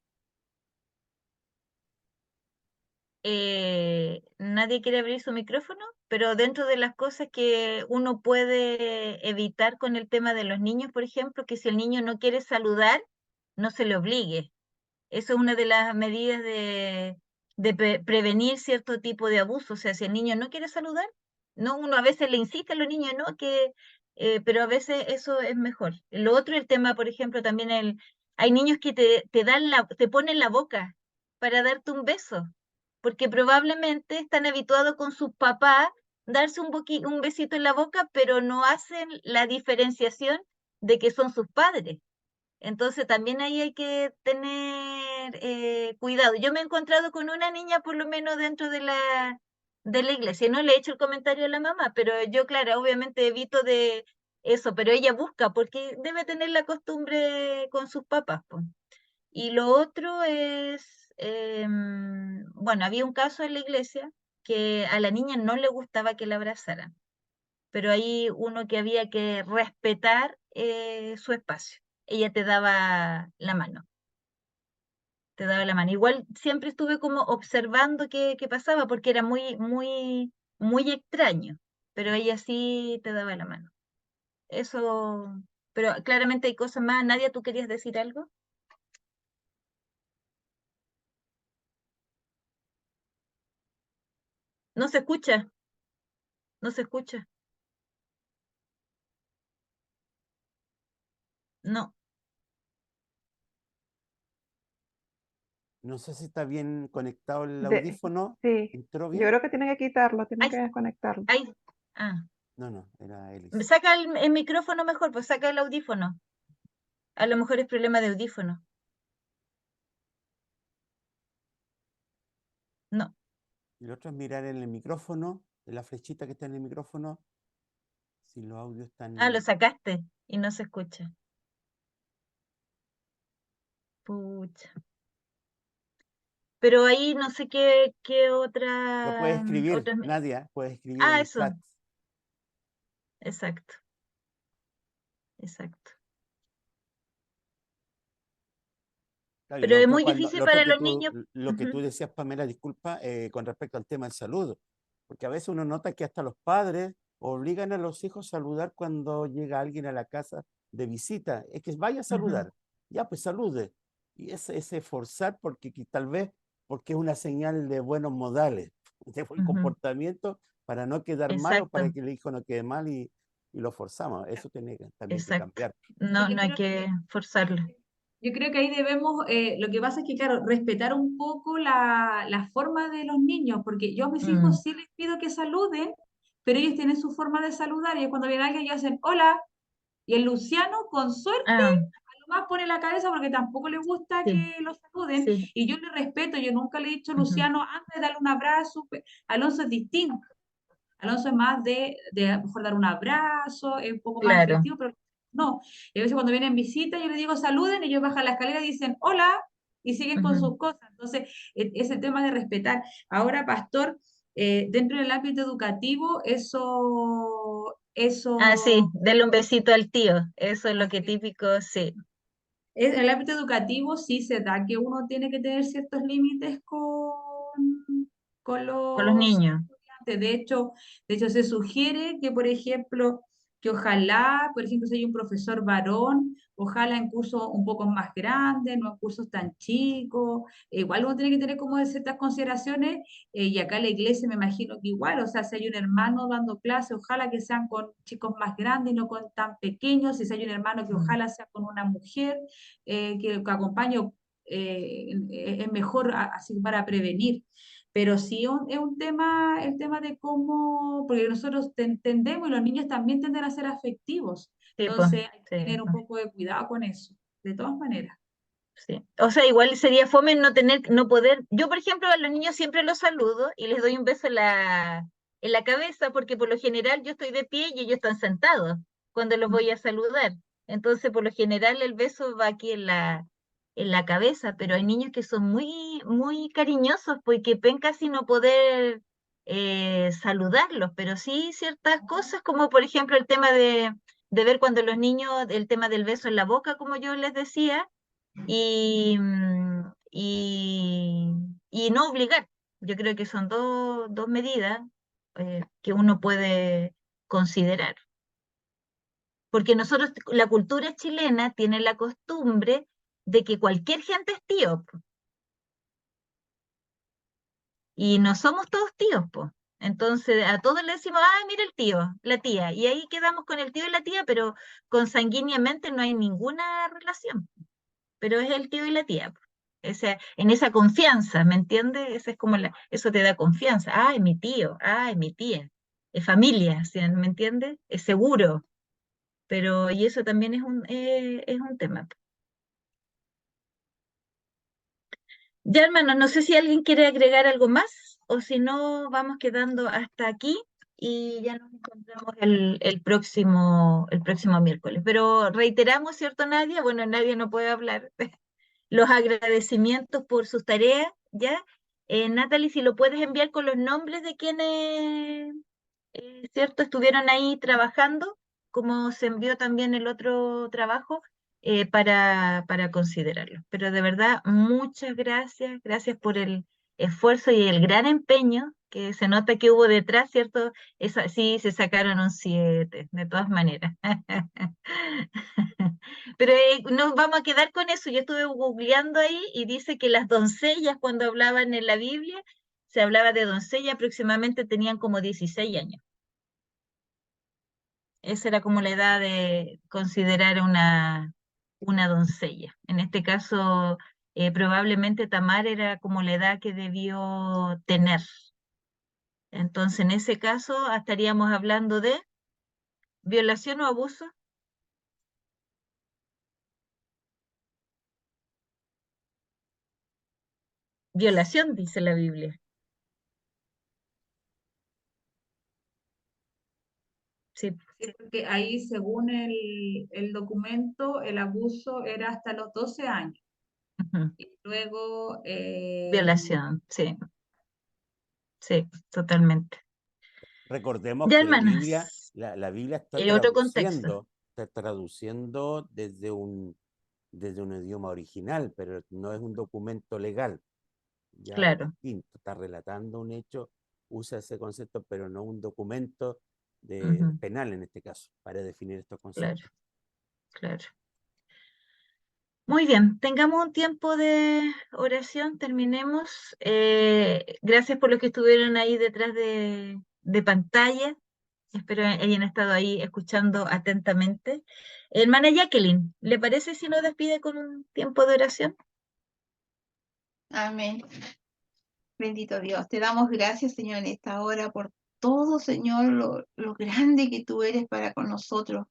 nadie quiere abrir su micrófono, pero dentro de las cosas que uno puede evitar con el tema de los niños, por ejemplo, que si el niño no quiere saludar, no se le obligue. Eso es una de las medidas de prevenir cierto tipo de abuso. O sea, si el niño no quiere saludar, no, uno a veces le insiste a los niños, ¿no? Pero a veces eso es mejor. Lo otro, el tema, por ejemplo, también hay niños que te ponen la boca para darte un beso, porque probablemente están habituados con sus papás darse un besito en la boca, pero no hacen la diferenciación de que son sus padres. Entonces también ahí hay que tener cuidado. Yo me he encontrado con una niña por lo menos dentro de la iglesia. No le he hecho el comentario a la mamá, pero yo, claro, obviamente evito de eso, pero ella busca porque debe tener la costumbre con sus papás, pues. Y lo otro es, bueno, había un caso en la iglesia que a la niña no le gustaba que la abrazaran, pero ahí uno que había que respetar su espacio. Ella te daba la mano, te daba la mano. Igual siempre estuve como observando qué pasaba porque era muy, muy, muy extraño, pero ella sí te daba la mano. Eso, pero claramente hay cosas más. Nadia, ¿tú querías decir algo? No se escucha, no se escucha. No. No sé si está bien conectado el De, audífono. sí, ¿Entró yo bien? creo que tiene que quitarlo, tiene Ay, que desconectarlo. ay. Ah. No, era Elis. Saca el micrófono mejor, pues saca el audífono. A lo mejor es problema de audífono. No. Y lo otro es mirar en el micrófono, en la flechita que está en el micrófono, si los audios Ah, lo están... sacaste y no se escucha. Pucha. Pero ahí no sé qué Lo puedes escribir, otras... Nadia, puedes escribir en Ah, el eso. chat. Exacto. Exacto. Claro, y Pero lo es otro, muy cuando, difícil para los niños. lo que tú Ujú, decías, Pamela, disculpa, con respecto al tema del saludo, porque a veces uno nota que hasta los padres obligan a los hijos a saludar cuando llega alguien a la casa de visita, es que vaya a ujú, saludar, ya pues salude, y ese forzar porque tal vez porque es una señal de buenos modales, de buen ujú. comportamiento, para no quedar mal o para Exacto, que el hijo no quede mal y lo forzamos, eso tiene también que exacto. cambiar. No, Yo no hay creo que forzarlo. Yo creo que ahí debemos, lo que pasa es que, claro, respetar un poco la forma de los niños, porque yo a mis Mm. hijos sí les pido que saluden, pero ellos tienen su forma de saludar y cuando viene alguien ellos hacen hola, y el Luciano con suerte Ah, a lo más pone la cabeza porque tampoco le gusta sí, que lo saluden sí. y yo le respeto, yo nunca le he dicho Ujú. Luciano, anda, dale un abrazo, Alonso es distinto. Alonso es más de a lo mejor dar un abrazo, es un poco más Claro. efectivo, pero no. Y a veces cuando vienen visitas, yo les digo saluden, y ellos bajan la escalera y dicen hola, y siguen con Ujú. sus cosas. Entonces, es el tema de respetar. Ahora, Pastor, dentro del ámbito educativo, Ah, sí, eso, dale un besito al tío. Eso es lo que así. típico, sí, En el ámbito educativo sí se da que uno tiene que tener ciertos límites con con los los niños. estudiantes. De hecho, se sugiere que, por ejemplo, que ojalá, por ejemplo, si hay un profesor varón, ojalá en cursos un poco más grandes, no en cursos tan chicos. Igual uno tiene que tener como ciertas consideraciones, y acá la iglesia me imagino que igual, o sea, si hay un hermano dando clase, ojalá que sean con chicos más grandes y no con tan pequeños. Si hay un hermano, que Mm. ojalá sea con una mujer que acompañe, es mejor así para prevenir. Pero sí es un tema, el tema de cómo, porque nosotros tendemos y los niños también tienden a ser afectivos. Sí, pues, Entonces hay que sí, tener un pues, poco de cuidado con eso, de todas maneras. sí. O sea, igual sería fome no tener, no poder. Yo, por ejemplo, a los niños siempre los saludo y les doy un beso en la cabeza, porque por lo general yo estoy de pie y ellos están sentados cuando los voy a saludar. Entonces, por lo general, el beso va aquí en la cabeza, pero hay niños que son muy, muy cariñosos, porque pen casi no poder saludarlos, pero sí ciertas cosas, como por ejemplo el tema de ver cuando los niños, el tema del beso en la boca, como yo les decía, y no obligar. Yo creo que son dos medidas que uno puede considerar. Porque nosotros, la cultura chilena tiene la costumbre de que cualquier gente es tío, po, y no somos todos tíos, pues. Entonces a todos le decimos, ah, mira el tío, la tía, y ahí quedamos con el tío y la tía, pero consanguíneamente no hay ninguna relación, pero es el tío y la tía, po. En esa confianza, ¿me entiendes? Esa es como eso te da confianza. Ah, es mi tío, ah, es mi tía, es familia, ¿sí? ¿Me entiendes? Es seguro, pero y eso también es un tema. Ya, hermano, no sé si alguien quiere agregar algo más o si no, vamos quedando hasta aquí y ya nos encontramos el próximo miércoles. Pero reiteramos, ¿cierto, Nadia? Bueno, Nadia no puede hablar. Los agradecimientos por sus tareas, ¿ya? Natalie, si lo puedes enviar con los nombres de quienes, ¿cierto? Estuvieron ahí trabajando, como se envió también el otro trabajo, para considerarlo. Pero de verdad, muchas gracias, gracias por el esfuerzo y el gran empeño que se nota que hubo detrás, ¿cierto? Sí, se sacaron un 7, de todas maneras. Pero nos vamos a quedar con eso. Yo estuve googleando ahí y dice que las doncellas, cuando hablaban en la Biblia, se hablaba de doncella, aproximadamente tenían como 16 años. Esa era como la edad de considerar una doncella. En este caso, probablemente Tamar era como la edad que debió tener. Entonces, en ese caso, estaríamos hablando de violación o abuso. Violación, dice la Biblia. Sí. Sí, porque ahí, según el documento, el abuso era hasta los 12 años. Ujú. Y luego, Violación, sí, sí, totalmente. Recordemos Ya, que hermanas, la Biblia otro contexto. está traduciendo desde un idioma original, pero no es un documento legal. Ya es Claro. distinto. Está relatando un hecho, usa ese concepto, pero no un documento Ujú. penal en este caso, para definir estos Claro, conceptos. claro. Muy bien, tengamos un tiempo de oración, terminemos. Gracias por los que estuvieron ahí detrás de pantalla. Espero hayan estado ahí escuchando atentamente. Hermana Jacqueline, ¿le parece si nos despide con un tiempo de oración? Amén. Bendito Dios. Te damos gracias, Señor, en esta hora por todo, Señor, lo grande que tú eres para con nosotros,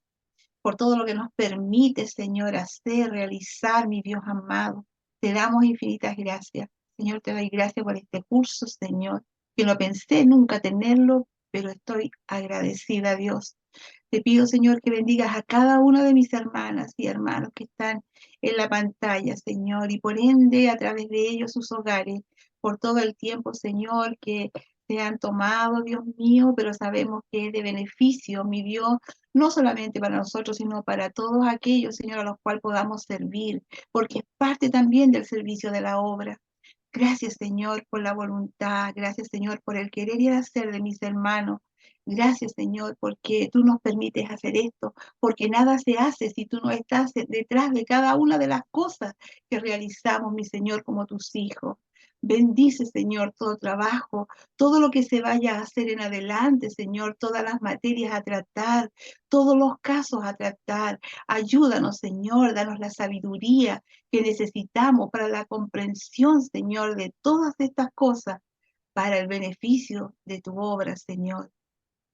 por todo lo que nos permite, Señor, hacer, realizar, mi Dios amado. Te damos infinitas gracias. Señor, te doy gracias por este curso, Señor, que no pensé nunca tenerlo, pero estoy agradecida a Dios. Te pido, Señor, que bendigas a cada una de mis hermanas y hermanos que están en la pantalla, Señor, y por ende a través de ellos sus hogares, por todo el tiempo, Señor, que se han tomado, Dios mío, pero sabemos que es de beneficio, mi Dios, no solamente para nosotros, sino para todos aquellos, Señor, a los cuales podamos servir, porque es parte también del servicio de la obra. Gracias, Señor, por la voluntad. Gracias, Señor, por el querer y el hacer de mis hermanos. Gracias, Señor, porque tú nos permites hacer esto, porque nada se hace si tú no estás detrás de cada una de las cosas que realizamos, mi Señor, como tus hijos. Bendice, Señor, todo trabajo, todo lo que se vaya a hacer en adelante, Señor, todas las materias a tratar, todos los casos a tratar. Ayúdanos, Señor, danos la sabiduría que necesitamos para la comprensión, Señor, de todas estas cosas, para el beneficio de tu obra, Señor.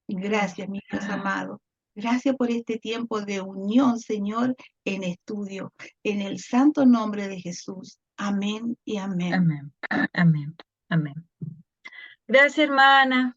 Gracias, mi Dios amado. Gracias por este tiempo de unión, Señor, en estudio. En el santo nombre de Jesús. Amén y amén. Amén, amén, amén. Gracias, hermana.